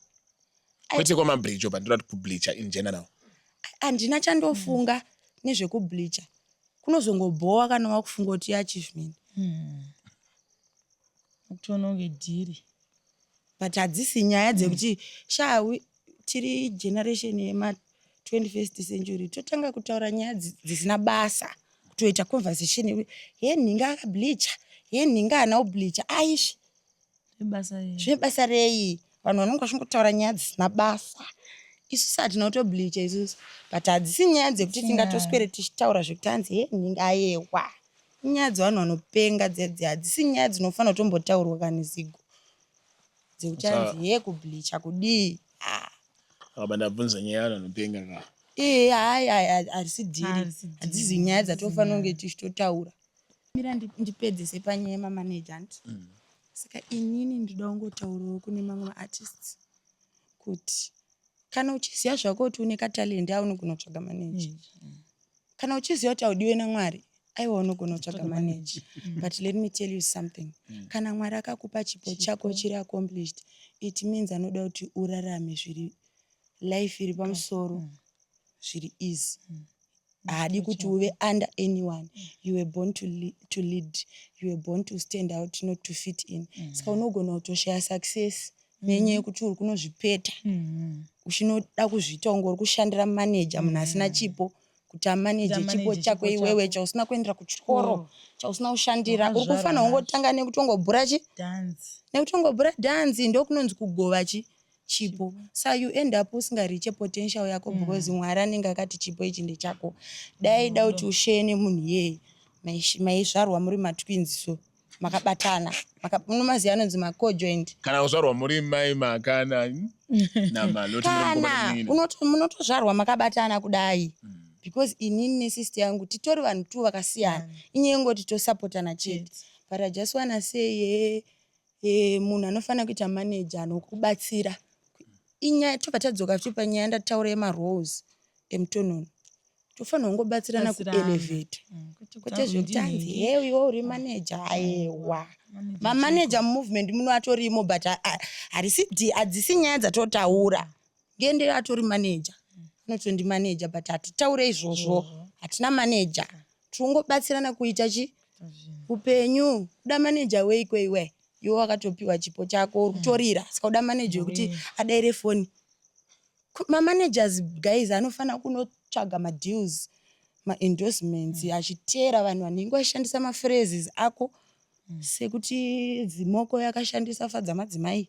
Kwete kwamabridge but not kubleacher in general. Handina chandofunga nezvekubleacher. Kunozongobhowa kana wakufunga kuti achievement. Kutoona kunge dhiri. But hadzisi nyaya dzekuti shawi tiri generation yema 21st century totanga kutaura nyaya dzisina basa kutoita conversation ye ninga akableacher ye ninga ana ubleacher aishi zvebasa rei vanhu vanenge vachingotaura nyaya dzisina basa isusu hatina kutobleacher isusu but hadzisi nyaya dzekuti tingatoswere tichitaura zvekuti hanzi ye ninga ayewa nyaya dzevanhu vanopenga dzedze hadzisi nyaya dzinofanira kutombotaurwa kana zigo dzekuti hanzi ye kubleacher kudii Ndabvunza nyaya vanopenga ka. Hai harisi dhiri hadzizi nyaya dzatofanira kunge tichitotaura. Mira ndipedzese panyaya yemamanagement. Saka inini ndinoda kungotaurawo kune mamwe maartists kuti kana uchiziva zvako kuti une katalende aunogona kutsvaga manager. Kana uchiziva kuti haudiwe naMwari aiwa unogona kutsvaga manager. But let me tell you something. Kana Mwari akakupa chipo chako chiri accomplished, it means anoda kuti urarame zviri life iri pamusoro zviri easy. Haadi kuti uve under anyone. You were born to lead. You were born to stand out, not to fit in. Saka unogona kutoshaya success nenyaya yekuti uri kunozvipeta. Uchinoda kuzviita kunge uri kushandira manager munhu asina chipo kuti amanage chipo chako iwewe chausina kuendera kuchikoro chausina kushandira. Uri kufanira kungotanga nekutongobhura nekutongobhura dhanzi ndokunonzi kugova chipo. So you end up usingariche potential yako because Mwari anenge akati chipo ichi ndechako. Dai da kuti ushare nemunhu yeye maizvarwa muri matwins so makabatana munomaziva anonzi maco-joint. Kana kuzvarwa muri mai makana namaloti munotozvarwa makabatana kudai because inini nesister yangu titori vanhu tu vakasiyana inyaya yengoti tosapotana chete. But I just wanna say munhu anofanira kuita manager anokubatsira. Inyaya tobva tadzoka tiri panyaya yandataura yemarose emutononi tofanira kungobatsirana kuelevheta kwete zvekuti hanzi iwe uri manager ayewa mamanager movement muno atorimo but hadzisi nyaya dzatotaura ngende atori manager anotondi manager but hatitaure izvozvo hatina manager tirongobatsirana kuita upenyu. Kuda manager weiko iwe iwe wakatopiwa chipo chako uri kutorira saka uda manager wekuti adaire foni. Mamanagers guys anofanira kunotsvaga madeals maendorsements achiteera vanhu vanenge vachishandisa maphrases ako sekuti dzimoko yakashandisa fadza madzimai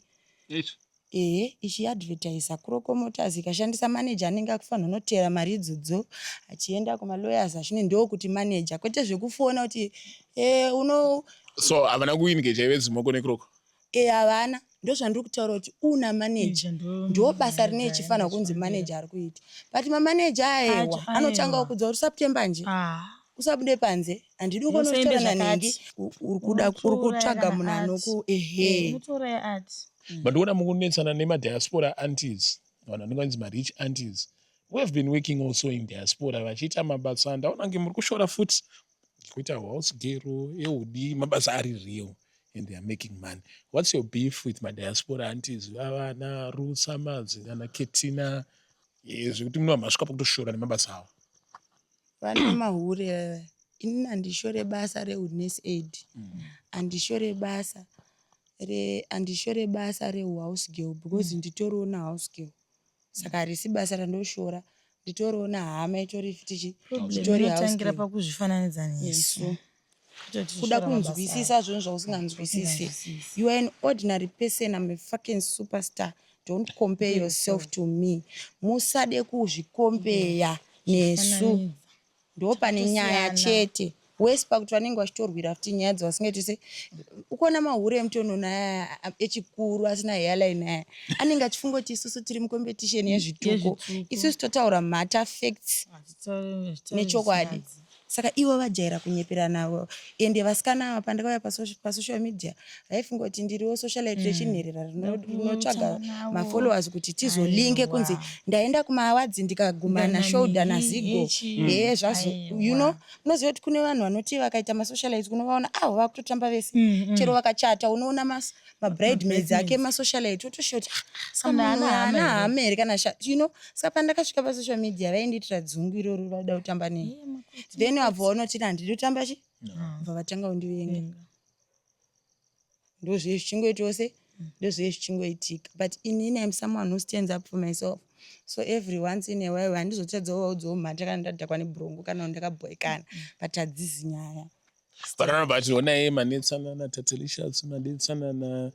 ichiadvertisa kurokomoters ikashandisa manager anenge akufanira kunoteera mari idzodzo achienda kumalawyers achine ndokuti manager kwete zvekufona kuti so havana kuengage ive dzimoko nekuroko. Havana. Ndozvandiri kutaura kuti una manager ndo basa rine chifanira kunzi manager ari kuita. But mamanager ayewa anotanga kudza kuti September nje usabude panze handidi kunotora nanhingi uri kutsvaga munhu anoku But when I'm going to name diaspora aunties, vanhu vanenge vanzi marich aunties, we have been working also in diaspora vachiita mabasa ndaona muri kushora futi kuita house girl eudi mabasa ari real and they are making money. What's your beef with my diaspora aunties? Vana Ruth Summers nana Ketina zvekuti munhu masvika pakutoshora nemabasa avo. Vane mahure. Inini handishore basa rehoodness aid. Handishore basa rehouse girl because nditoriwo nahouse girl. Saka harisi basa randoshora. Nditoriwo nahama itori fitichi. Inotangira pakuzvifananidza nesu. Kuda kunzwisisa zvinhu zvausinganzwisisi. You are an ordinary person. I'm a fucking superstar. Don't compare yourself to me. Musade kuzvikompeya nesu. Ndo pane nyaya chete. wespa kuti vanenge vachitorwira futi nyaya dzavasingaiti se ukuona mahure emutonona echikuru asina hairline aya anenge achifunga kuti isusu tiri mucompetition yezvituko isusu totaura mata facts nechokwadi saka ivo vajaira kunyeperana ende vasikana ava pandakauya pasocial media vaifunga kuti ndiriwo socialite rechinherera rinotsvaga mafollowers kuti tizolinge kunzi ndaenda kumaawadzi ndikagumana shoulder nazigo zvazo you know unoziva kuti kune vanhu vanoti vakaita masocialite kunovaona avo vakutotamba vese chero vakachata unoona mabridemaids ake masocialite wotoshuti ana haamere kana you know saka pandakasvika pasocial media vaindiitira dzungu iroro vada kutamba nei then wabva waunoti handidi kutamba chi bva vatanga kundivenga ndozviye zvichingoitwa se ndozviye zvichingoitika but inini I'm someone who stands up for myself so every once in a while handizotadzawo udzowo mhata kana ndadhakwa nebhurongo kana ndakabhoikana but hadzizi nyaya Barana bati ona ye manetsanana tatelishatsi manetsanana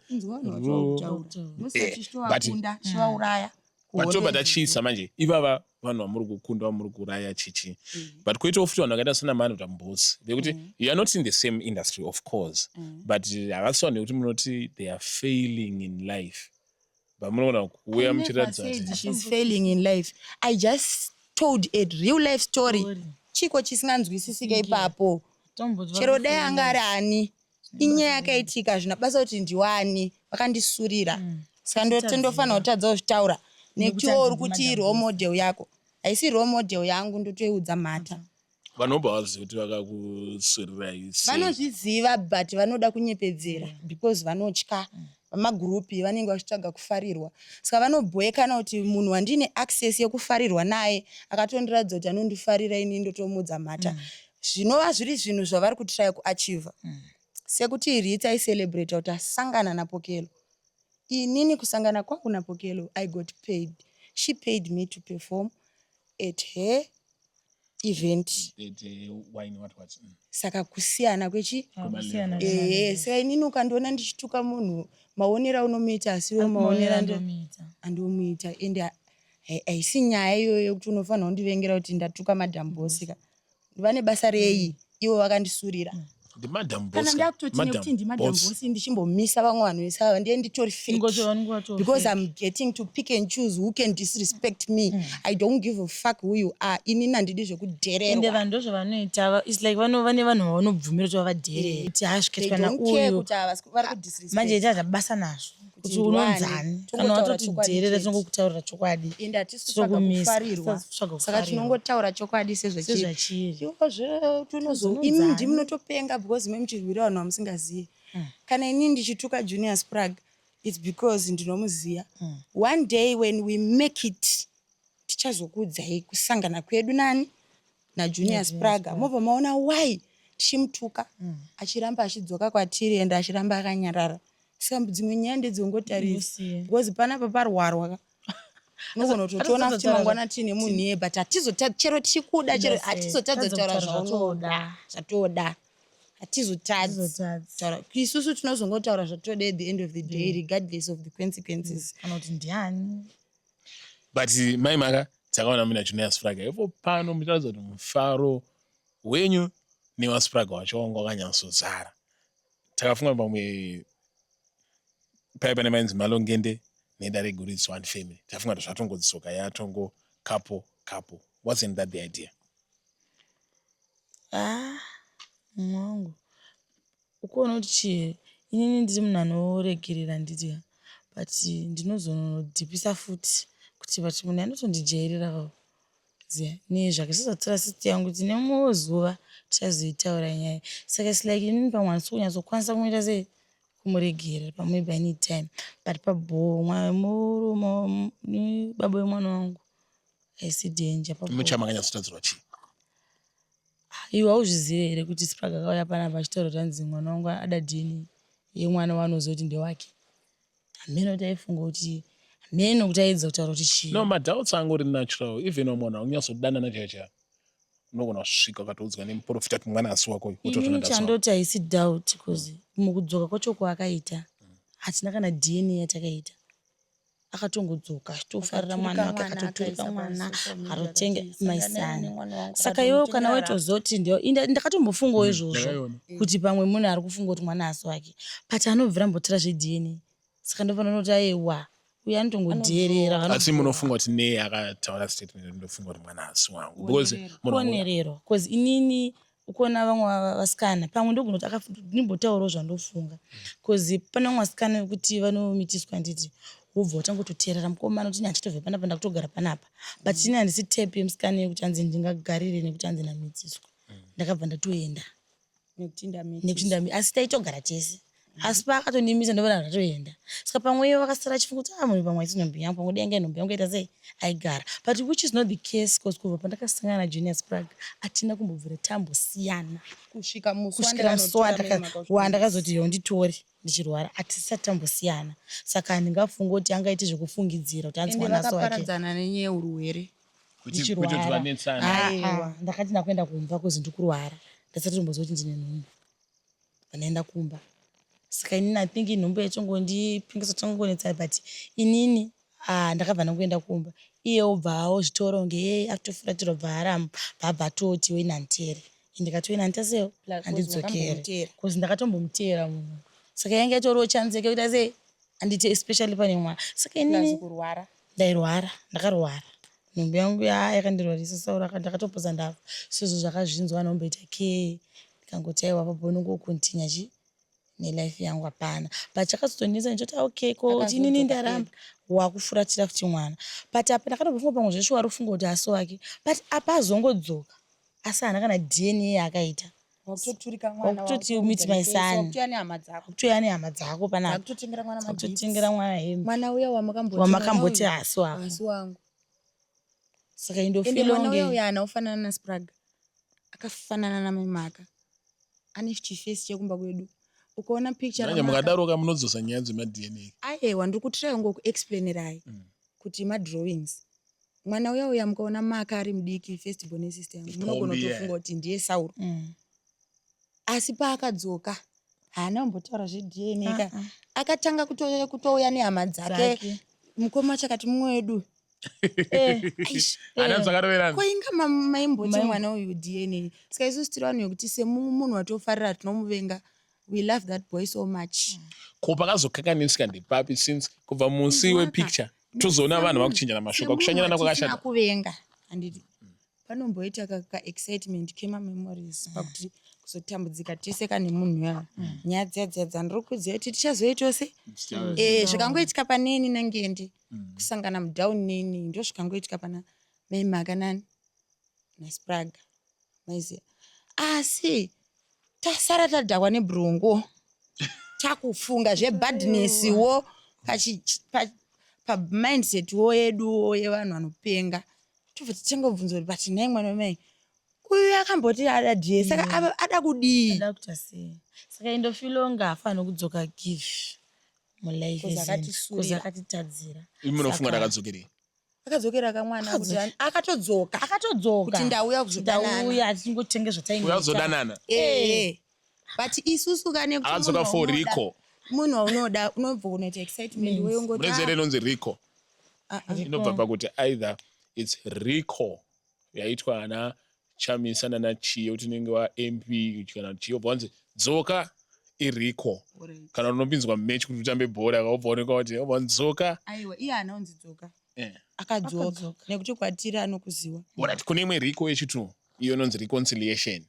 Batoba tachisa manje ivava vanhu vamuri kukunda vamuri kuraya chichi but koitawo futi vanhu vakaita sana mani utambosi vekuti you are not in the same industry of course but havasiwa nekuti munoti they are failing in life but munoona kuuya muchiratidza she's failing in life I just told a real life story chiko chisinganzwisisika ipapo chero dai anga ari ani inyaya yakaitika zvina basa kuti ndiwani vakandisurira saka ndofanira kutadzawo zvitaura nekuti uri kuti role model yako haisi role model yangu ndotoiudza mhata vanobva vaziva kuti vakakusurira isi vanozviziva but vanoda kunyepedzera because vanotya vamagurupi vanenge vachitsvaga kufarirwa saka vanobhowekana kuti munhu wandine access yekufarirwa naye akatondiradza kuti anondifarira ini ndotomudza mhata zvinova zviri zvinhu zvavari kutry kuachieve sekuti Rita aicelebrate kuti asangana napokelo inini kusangana kwangu napokelo I got paid she paid me to perform at her event what saka kusiyana kwechi saka inini ukandiona ndichituka munhu maonera unomuita asiwo maonera andomuita ende haisi nyaya iyoyo kuti unofanira kundivengera kuti ndatuka madhambosika vane basa rei ivo vakandisurira kana ndakutoti nekuti ndimadhambosi ndichimbomisa vamwe vanhu vese ava ndiye nditori fake because I'm getting to pick and choose who can disrespect me I don't give a fuck who you are inini handidi zvekudhererwa ende vanhu ndozvavanoita it's like vane vanhu vavanobvumira kuti vavadherere kuti hasvikatika nauyu manje ita zvabasa nazvo kuti unonzani kana watoti dherere tinongokutaurira chokwadi ende hatisi kufarirwa saka tinongotaura chokwadi sezvachiri iwozvo imi ndimunotopenga because memuchirwira vanhu vamusingazivi kana inini ndichituka Junior Sprague it's because ndinomuziya one day when we make it tichazokuudzai kusangana kwedu nani naJunior Sprague mobva maona why tichimutuka achiramba achidzoka kwatiri ende achiramba akanyarara saka dzimwe nyaya ndedzongotarisa because panapa parwarwa nogona kutotiona kuti mangwana tine munhu iye but chero tichikuda chero hatizotadzotaura zvaunoda zvatoda hatizotadzi isusu tinozongotaura zvatoda at the end of the day regardless of the consequences kana kuti ndiani but mai maka takaona muna Junior Sprague ipo pano muchiratidza kuti mufaro wenyu newaSprague wacho wanga wakanyatsozara takafunga pamwe pai pane mainzi Malongende nedare guru it's one family tafunga kuti zvatongodzoka yatongo couple wasn't that the idea mwangu ukuona kuti inini ndiri munhu anoregerera nditi but ndinozonodhipisa futi kuti vati munhu anotondijairira ziya nezvakasisatora siti yangu kuti nemumwewo zuva tichazoitaura nyaya saka its like inini pamwe handisi kunyatsokwanisa kumuita sei kumuregerera pamwe by any time but pabhomwa baba wemwana wangu haisi danger muchamakanyatsotadzirwa chii iwe hauzvizive here kuti Sprague akauya panapa achitaura kuti hanzi mwana wangu ada dhini yemwana wanoziva kuti ndewake hamene kuti aifunga kuti hamene kuti aidza kutaura kuti chii no madoubts angori natural even mwana unyatsodana chaicha unogona kusvika ukatoudzwa nemuprofita kuti mwana asi wako inini chandoti haisi doubt because mukudzoka kwacho kwaakaita hatina kana DNA yatakaita akatongodzoka achitofarira mwana wake akatoturika mwana akatenga akatenga maisana. Saka iwewo kana waitozoti ndio ndakatombofungawo izvozvo kuti pamwe munhu ari kufunga kuti mwana asi wake but anobvira mbotora zvedna. Saka ndofanira kuti aiwa uye anotongodhiherera asi munofunga kuti nei akataura statement ndofunga kuti mwana asi wangu because kuonererwa because inini ukuona vamwe vasikana pamwe ndogona kuti ndimbotaurawo zvandofunga because pane vamwe vasikana vekuti vanomitiswa nditi wobva watangototeerera mukomana kuti achitobva panapa ndakutogara panapa but ini handisi type yemusikana yekuti hanzi ndingagarire nekuti hanzi ndamitiswa ndakabva ndatoenda nekuti asi taitogara tese asi paakatondimisa ndovana ndatoenda. Saka pamwe ivo vakasara chifunga kuti munhu pamwe aisi nhombi yangu pamwe denga nhombi yangu ita sei aigara but which is not the case because kubva pandakasangana naJunior Sprague hatina kumbobvira tambosiyana kusvika kusvikira musi wandakazoti yo nditori ndichirwara hatisati tambosiyana. Saka handingafunga kuti angaite zvekufungidzira kuti hanzi mwana wake vakaparadzana nenyaya yeurwere ndichirwara. Ndakati ndakuenda kumba kuzi ndikurwara ndasati tombozwa kuti ndine nhumbu panaenda kumba. Saka inini I think nhumbu yachongondipingisa changonetsa but inini ndakabva nangoenda kumba iye obvawo zvitoro nge atofuratirwa bva aramba bhabva atoti wenantere ndikati wenantaseo handidzokere because ndakatombomuteera munhu. Saka yange yatoriwo chanzeke kuti ase handiti especially pane mwana. Saka inini ndairwara ndakarwara nhumbu yangu yakandirwarisa saura ndakatopoza ndafa sezvo zvakazvinzwa nomboita ke ndikangoti aiwa papo nongokontinya nelife yangu hapana but chakazotondinisa ndichoti okay ko inini ndaramba wakufuratira kuti mwana but apa ndakatofunga pamwe zveshe wari kufunga kuti asi wake but apa azongodzoka asi hana kana DNA yaakaita wakutoti meet my son kutoya nehama dzako panapa kutotengera mwana hembe mwana uya wamakamboti asi wangu. Saka indofila unge uya ana ufanana na Sprague akafanana na mamaka ane chifesi chekumba kwedu ukaona picture ramaka mukadaroka munodzosa nyaya dzema-DNA aiwa ndikutrai ngokuexplainerai kuti madrawings mwana uya mukaona maka ari mudiki first born sister yangu munogona kutofunga kuti ndiye Sauro asi paakadzoka haana kumbotaura zvedna akatanga kutouya nehama dzake mukoma chakati mumwe wedu koinga maimboti mwana uyu DNA. Saka isusu tiri vanhu yekuti semunhu watofarira tinomuvenga we love that boy so much. Ko pakazokakanisika ndepapi since kubva musi wepicture tozoona vanhu vakuchinjana mashoka kushanyirana kwakashata kuvenga handiti panomboita ka-excitement kema-memories pakuti kuzotambudzika tese kane munhu yava nyaya dziyadziyadza ndiri kuziva kuti tichazoitose zvikangoitika paneni nangendi kusangana mudown neni ndo zvikangoitika pana maimaka nani naSprague maiziya asi tasara tadhakwa nebhurungu takufunga zvebadnessiwo pamindset wo yeduwo yevanhu vanopenga tobva tichangobvunza kuti but nai mwana wamai uyu akamboti ada dhiye saka ada kudii ada kuita sei. Saka indofila unga hafana kudzoka give mulife kuzi akatitadzira munofunga ndakadzokerei akadzokera kamwana kuti akatodzoka kuti ndauya kuzodanana achingotenga zvatainozodanana but isusu kane akadzoka for Rico munhu waunoda unobva kunoita excitement weyongoti unenzere inonzi Rico inobva pakuti either it's Rico yaitwa ana chamisana nachiye kuti unenge wa-MP kana chiye obva wanzi dzoka iRico kana unopinzwa mumechi kuti utambe bhora akaobva oneka kuti obva dzoka aiwa iye haana unzi dzoka akadzoka nekuti kwatiri anokuziwa orati kune imwe Rico yechitunhu iyo inonzi reconciliation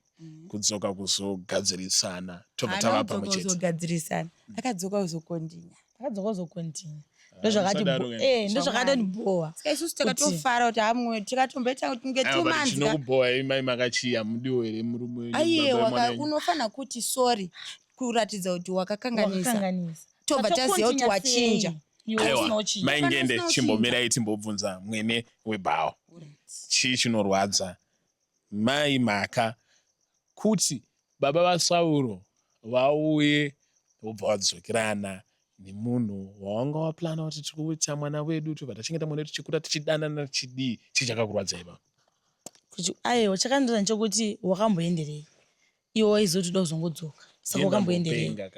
kudzoka kuzogadzirisana tobva tava pamwe chete kuzogadzirisana akadzoka kuzokontinya ndozvakadaniboa saka isusu takatofara kuti hamwe tikatomboita kuti kunge tumanzi chinokuboa imai makachiya mudiwo here murume aiye unofanira kuti sorry kuratidza kuti wakakanganisa tobva taziva kuti wachinja aiwa maingende chimbomirai timbobvunza mwene webhawa chii chinorwadza mai maka kuti baba vaSauro vauye vobva vadzokerana nemunhu wawanga waplana kuti tikuita mwana wedu tobva tachengeta mwana wedu tichikura tichidanana tichidii chii chakakurwadza ipa kuti aiwa chakandira nechekuti wakamboenderei iwe waizoti uda kuzongodzoka saka ukamboenderera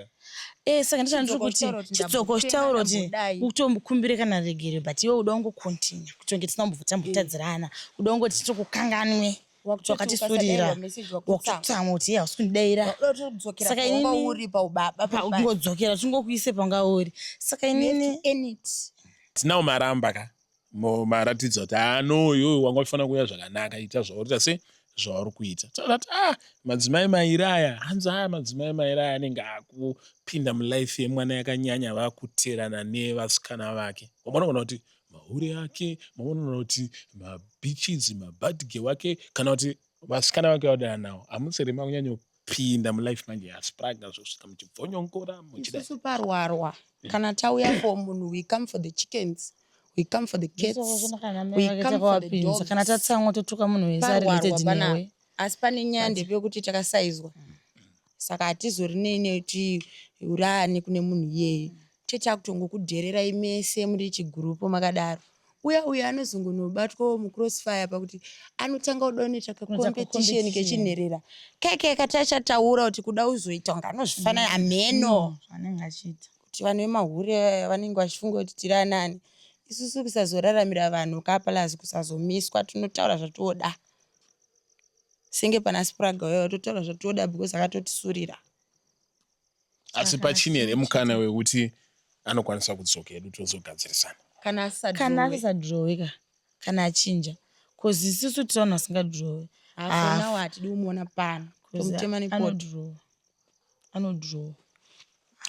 saka ndichandiri kuti chidzoko chitaura kuti utombokumbire kana regere but iwe uda kungokontinua kutonge tisina mbotambotadzirana uda kungoti titokukanganwe wakatisurira wakutotama kuti hausi kundidaira saka inini ungodzokera tingokuise panga uri saka inini tinawo maramba ka maratidza kuti anoyo wanga uchifanira kuuya zvakanaka ita zvaurita se zvauri kuita taurati madzimai mairi aya hanzi madzimai mairi aya anenge akupinda mulife yemwana yakanyanya vakuterana nevasikana vake wamaona kuti mahure ake maona kuti mabeaches mabadge wake kana kuti vasikana vake vadana nawo hamusirema kunyanyopinda mulife manje yaspraga zvosvika muchibvonyongora isusu parwarwa kana tauya for munhu we come for the chickens, we come for the cats, we come for the dogs. Kana tatsamwa totuka munhu wese ari related newe asi pane nyaya ndepekuti takasaizwa saka hatizori nekuti urani kune munhu iyeye tetakutongokudhererai mese muri chigurupu makadaro uya anozongonobatwa mucrossfire pakuti anotanga kudoneta kacompetition kechinherera keke katachataura kuti kuda uzoita kunge anozvifanira ameno anenge achiita kuti vanhu vemahure vanenge vachifunga kuti tiri anani isusu kusazoraramira vanhu kapalazi kusazomiswa tinotaura zvatoda senge pana spraga wewe totaura zvatoda because akatotisurira asi pachine here mukana wekuti anokwanisa kudzoka edu tozogadzirisana kana asadhiroweka kana achinja cause isusu tiri vanhu vasingadhirowe nawo hatidi kumuona pano tomutema nepoti anodhirowa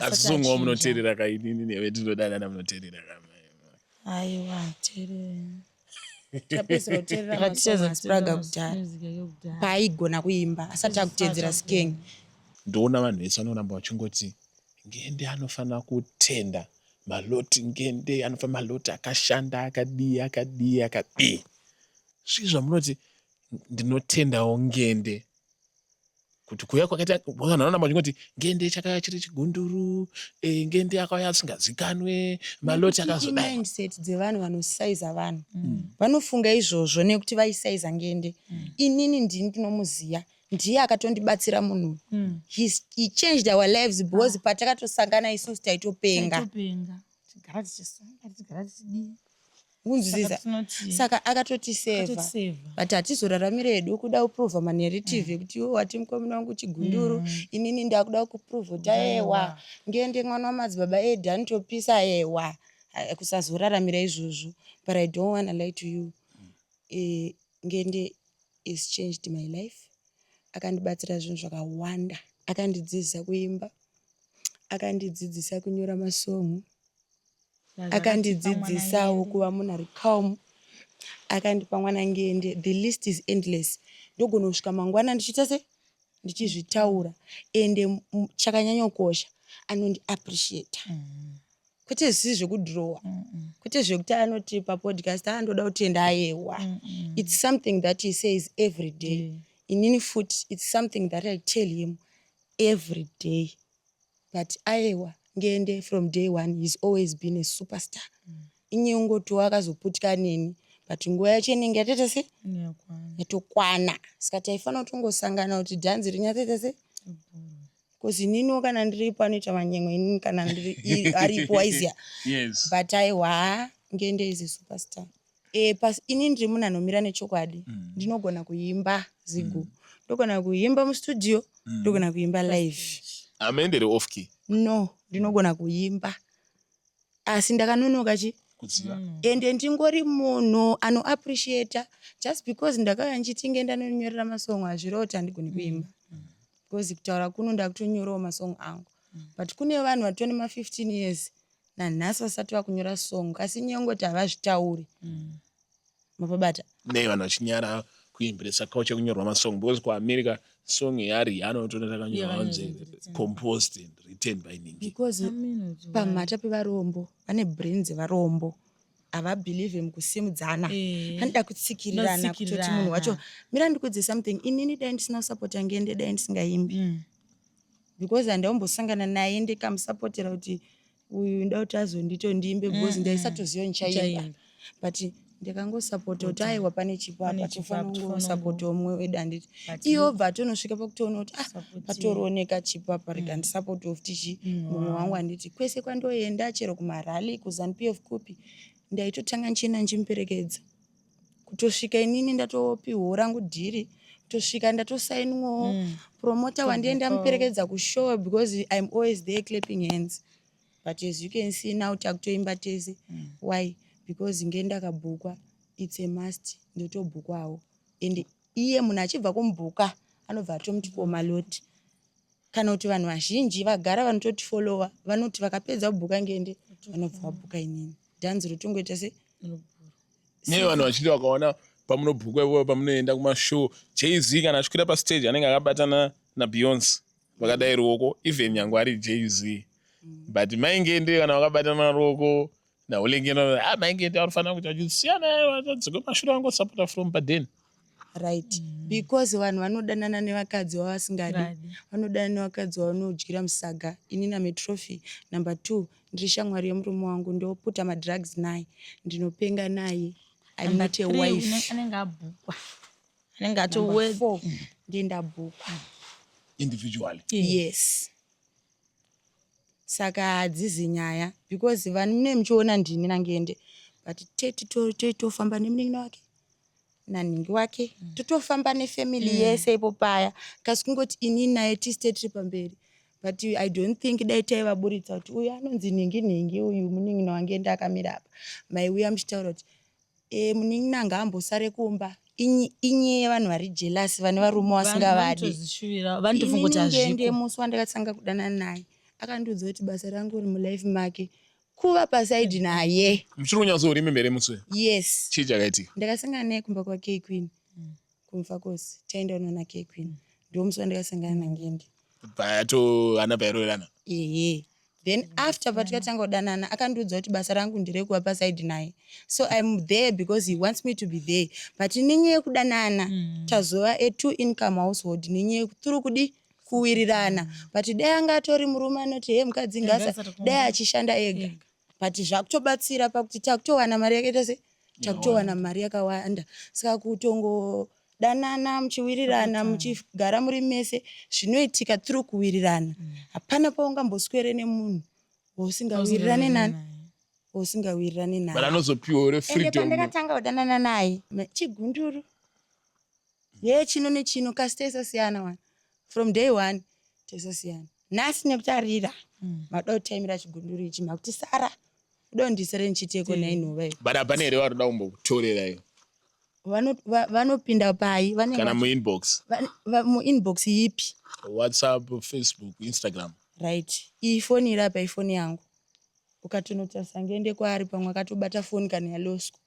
asi zungwa munoteerera kainini newe tinodanana munoteerera aiwa teerera tapedzera kuteerera spraga kudhara paaigona kuimba asati akuteedzera skeng ndoona vanhu vese vanoramba vachingoti ngende anofanira kutenda maloti ngende anofanira maloti akashanda akadii zvii zvamunoti ndinotendawo ngende kuti kuya kwakaita vanhu vanoramba vachingoti ngende chakauya chiri chigunduru ngende akauya asingazikanwe maloti akazodai mindset dzevanhu vanosaiza vanhu vanofunga izvozvo nekuti vaisaiza ngende inini ndini ndinomuziya ndiye akatondibatsira munhu he changed our lives because patakatosangana isusu taitopenga unzvizisa saka akatotiseva but hatizoraramira hedu kuda kuprova manarrative ekuti iwo wati mukomana wangu chigunduru inini ndakuda kuprova kuti ayewa ngende mwana wamadzibaba edu anotopisa ayewa kusazoraramira izvozvo but I don't want to lie to you ngende is changed my life akandibatsira zvinhu zvakawanda akandidzidzisa kuimba akandidzidzisa kunyora masongo akandidzidzisawo kuva munhu ari calm akandipa mwana ngende the list is endless ndogona kusvika mangwana ndichiita se ndichizvitaura ende chakanyanyokosha anondi appreciate kwete zvisi zvekudhirowa kwete zvekuti anoti papodcast andoda kutenda ayewa it's something that he says every day inini futi it's something that I tell him every day but ayewa ngende from day one he's always been a superstar inyengotowa akazoputika neni but nguva yacho inenge yatete se yatokwana saka taifanira kutongosangana kuti dhanzi rinyatete se because ininiwo kana ndiripo anoita manyemwe inini kana aripo waiziya but aiwa ngende is a superstar inini ndiri munhu anomira nechokwadi ndinogona kuimba zigu ndogona kuimba mustudio ndogona kuimba live amendere off key no ndinogona kuimba asi ndakanonoka ende ndingori munhu anoappreciata just because ndakauya nchiti ngenda ndinonyorera masongo hazviro kuti handigoni kuimba because kutaura kuno ndakutonyorawo masongo angu but kune vanhu vatone ma15 years nanhasi vasati vakunyora songo asi nyangoti havazvitauri mapabata nei vanhu vachinyara kuimbresa kaucha kunyorwa masong because kuamerica song yaRihanna unotoona takanyorwa kunzi composed and written by Ningi because pamhata pevarombo vane brain dzevarombo havabhelieve mukusimudzana vanoda kutsikirirana kutoti munhu wacho mira ndikudze something inini dai ndisina kusapota ngende dai ndisingaimbi because handaumbosangana naye ndikamusapotera kuti uyu nda kuti azondito ndiimbe because ndaisatoziva ndichaimba but ndikangosapota kuti aiwa pane chipo apa Pane chipo tofana apa, kungosapota umwe wedu handiti But iyo bva tonosvika pakutoona kuti Support patorooneka chipo apa rega ndisapota of tichi mumwe wangu handiti kwese kwandoenda chero kumarali kuZANU-PF kupi ndaitotanga nchina nchimuperekedza kutosvika inini ndatopiwa rangu dhiri kutosvika ndatosainwawo promota wandienda muperekedza kushow because I'm always there clapping hands. But as you can see now takutoimba tese. Why? Because ngendakabhukwa it's a must ndotobhukwawo and iye munhu achibva kumubhuka anobva atomuti formaloti kana kuti vanhu vazhinji vagara vanototifolowa vanoti vakapedza kubhuka ngende vanobva vabhuka inini dhanzi rotongoita se ne vanhu vachiti vakaona pamunobhukwa ivoyo pamunoenda kumashow Jay-Z kana asvikira pastage anenge akabatana naBeyonce vakadai ruoko even nyange ari Jay-Z but maingende kana vakabatana ruoko naulengena maingende anofanira kuti achisiyana vadzokera kumashure vangosapota from padeni right because vanhu vanodanana nevakadzi vavasingadi vanodanana nevakadzi vanodyira musaga ini nametrophy number 2 ndiri shamwari yemurume wangu ndoputa madrugs naye ndinopenga naye I'm not a wife anenge abhukwa anenge atowe ndindabhukwa individually yes saka hadzizi nyaya because vanhu mune muchiona ndini nangende but tofamba nemunin'ina wake nanhingi wake totofamba nefamily yese ipo paya kasi kungoti inini naye tisite tiri pamberi but I don't think dai taivaburitsa kuti uyu anonzi nhingi uyu munin'ina wange ndakamira apa maiuya muchitaura kuti munin'ina anga ambosare kumba inye vanhu vari jealous vane varume vasingavadi iningende musi wandakatanga kudanana naye akandiudza kuti basa rangu uri mulife make kuva pasaidi naye muchiri kunyatsorimbere muswe yes chii chakaitika ndakasangana naye kumba kwaK Queen kumfakosi taenda unoona K Queen ndo musi wandakasangana nangende pato ana pairoverana then after patikatanga kudanana akandiudza kuti basa rangu ndirekuva pasaidi naye so I'm there because he wants me to be there but nenyaya yekudanana tazova a 2 income household nenyaya yekuturi kudi kuwirirana but dai anga atori murume anoti mukadzi ngasa dai achishanda ega but zvakutobatsira pakuti takutowana mari yakaita se takutowana mari yakawanda saka kutongodanana muchiwirirana muchigara muri mese zvinoitika turi kuwirirana hapana paungamboswere nemunhu usingawirirane nani usingawirirane naye but anozopiwa freedom pandakatanga kudanana naye chigunduru chino nechino kasi taisasiyana wana from day 1 taisasiyana nhasi nekutarira mada kutaimira chigunduru ichi makuti sara udondisere nichiteko nainhova iyo but hapana here varoda kumbokutorera iyo vanopinda pai kana muinbox muinbox ipi WhatsApp Facebook Instagram right iyi foni iri apa ifoni yangu ukatonotarisa ngende kwaari pamwe akatobata foni kana yalosco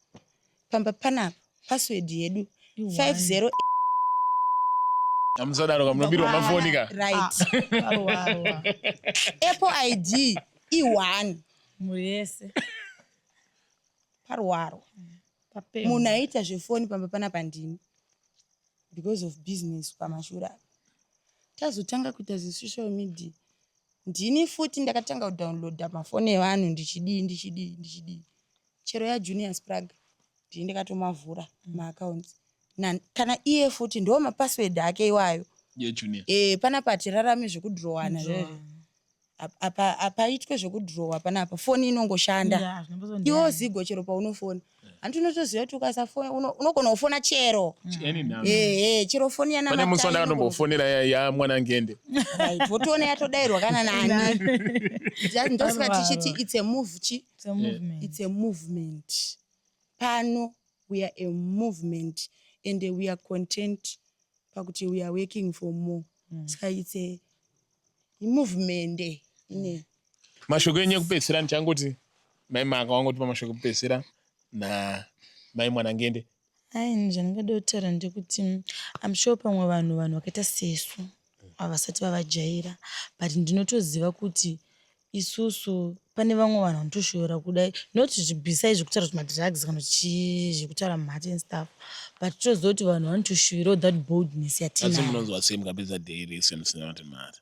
pamba panapa password yedu 50 amusadaro kamunobirwa mafoni ka right Apple ID i1 muri yese parwaro munhu aita zvefoni pamba panapa ndini because of business pamashure tazotanga kuita zesocial media ndini futi ndakatanga kudownloada mafoni evanhu ndichidii chero yaJunior Sprague ndini ndakatomavhura maaccounts kana iye futi ndo mapassword ake iwayo yeJunior panapa tirarame zvekudrowana zvezvo apaitwe zvekudrowa panapa foni inongoshanda iwo zigo chero paunofona hanti unotoziva kuti ukasafona unogona kufona chero chero foni pane musi wandakatombofonera yamwana ngende right wotoona yatodairwa kana nani ndosika tichiti it's a movement pano we are a movement and we are content pakuti we are working for more saka it's a movement mashoko enyu ekupedzisira ndichangoti mai maka wangoti pamashoko ekupedzisira na mai mwana ngende zvandingada kutaura ndekuti I'm sure pamwe vanhu vakaita sesu havasati vavajaira but ndinotoziva kuti isusu pane vamwe vanhu vanotoshoora kudai not besides zvekutaura kuti madrugs kana zvekutaura mumhati and stuff but toziva kuti vanhu vanotoshoora that boldness asi munonzwa sei mukapedza daily semusina kuti mari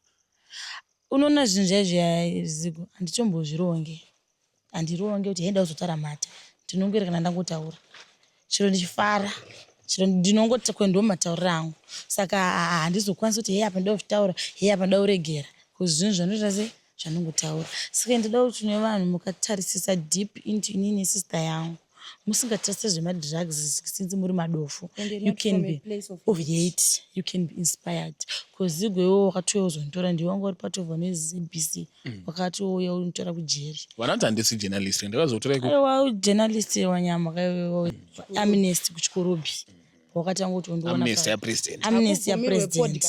unoona zvinhu zvaizvo handitombozvironge handironge kuti henda kuzotaura mata ndinongere kana ndangotaura chero ndichifara chero ndinongoti kwendo matauriro angu saka handizokwanisa kuti hei apa ndoda kutaura hei apa ndoda kuregera kuzvinhu zvanoita se zvanongotaura saka ndoda kuti ne vanhu mukatarisisa deep into inini sister yangu musingatarisa zvemadrugs since muri madofu you can be of hate you can be inspired because igwewo wakatouya uzonditora ndiwe wanga uri part of nezBC wakatouya unditora kujeri vanoti handisi journalist ndakazotora aiwa journalist wanyama kaiwewo amnesty kuchikorobi wakatanga kuti undiona amnesty ya president amnesty ya president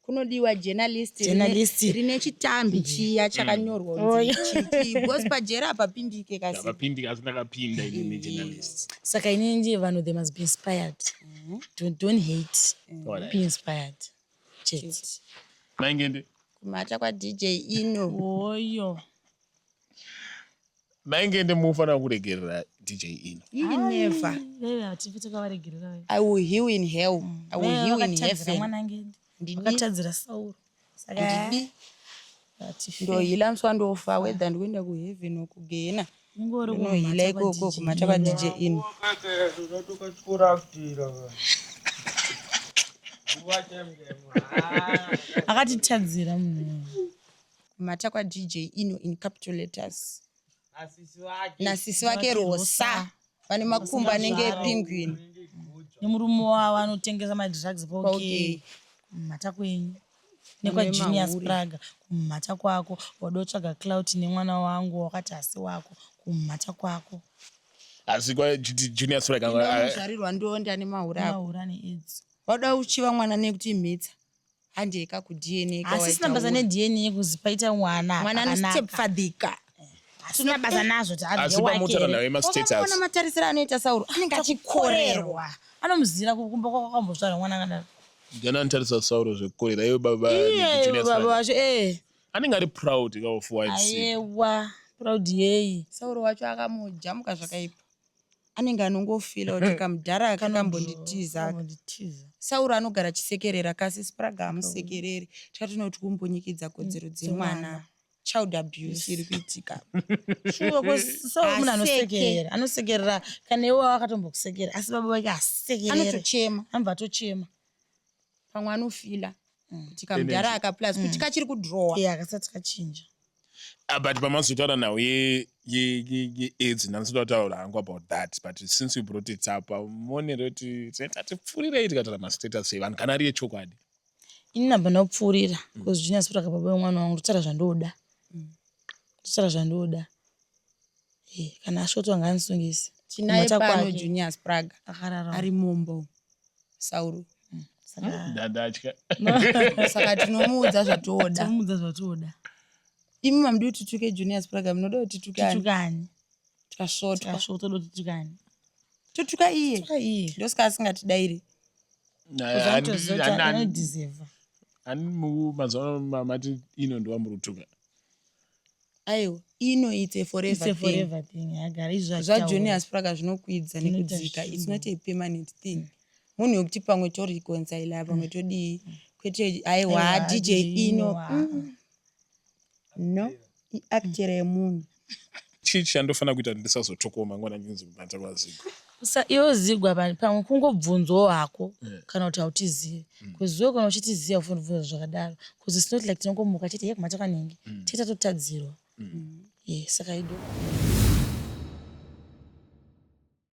kunodiwa journalist rine chitambi chiya chakanyorwa because pajera apapindike kasi apapindike asi ndakapinda ine journalist saka inini ndiye vanhu they must be inspired don't hate be inspired chet Maingende kumata kwa DJ Ino oyo Maingende mufanira kuregerera DJ Ino never tifite kavaregerera I will heal in hell I will heal in heaven mwanangende wakatadzira Sauro saka ndohila muswa ndofa whether ndikuenda kuheaven or kugena ndohila ikoko kumata kwa DJ Ino akatitadzira munhu kumata kwa DJ Ino in capital letters nasisi wake Rosa vane makumba anenge epenguin nemurume wavo anotengesa madrugs pauke kumhata kwenyu nekwajunius praga kumhata kwako wadotsvaga clout nemwana wangu wakati hasi wako kumhata kwako asi kwajunius praga anozvarirwa ndonda nemaura neaids wada uchiva mwana nekuti mhetsa handeka kudna asi sina basa nedna kuzi paita mwana anostepfadhika asina basa nazvo asi pamutaura nawe ona matarisiro anoita Sauro anenge achikorerwa anomuzira kukumba kwakambozvara mwana akadaro ndiyani anotarisa Sauro zvekukorera iwe baba baba vacho anenge ari proud kaofuwa aiwa proud yei Sauro wacho akamujamuka zvakaipa anenge anongofila kuti kamudhara akakambonditiza Sauro anogara chisekerera kasi Spraga amusekereri tikatonoti kumbonyikidza kodzero dzemwana child abuse iri kuitika sure munhu anosekerera kana iwe akatombokusekera asi baba vake asisekerera anotochema anobva atochema pamwe anofila kuti kamudhara akaplus kuti kachiri kudrowa akasati kachinja but pamazotaura nawo ye-aids ndanosoda kutaura hangu about that but since you brought it up monere kuti tipfurirei tikataura mastatus evanhu kana ari yechokwadi ini namba ndakupfuurira bcause junius praga baba wemwana wangu totaura zvandoda totaura zvandoda kana asvotwa ngaandisungise tinaye pano junius praga akarara ari mombo Sauro dadatya saka tinomuudza zvatoda imi mamudi kuti tituke junius praga munoda kuti titukani tikasvotwa toda kuti titukani totuka iye ndosika asingatidairi anodiseva mazuva mamati Ino ndowamburutuka aiwa Ino it's a forever thing agara izvo zvajunius praga zvinokwidza nekudzika it's not a permanent thing munhu wekuti pamwe toreconcile pamwe todii kwete aiwa DJ Ino no iactera yemunhu chii chandofanira kuita kuti ndisazotokoma mangwana ndinzi kubata kwazigwa iwo zigwa pamwe kungobvunzwawo hako kana kuti hautizive kuziwe kana uchitiziva ufuna kubvunza zvakadaro kuzi it's not like tinongomuka chete yekumata kanenge teta totadzirwa saka ido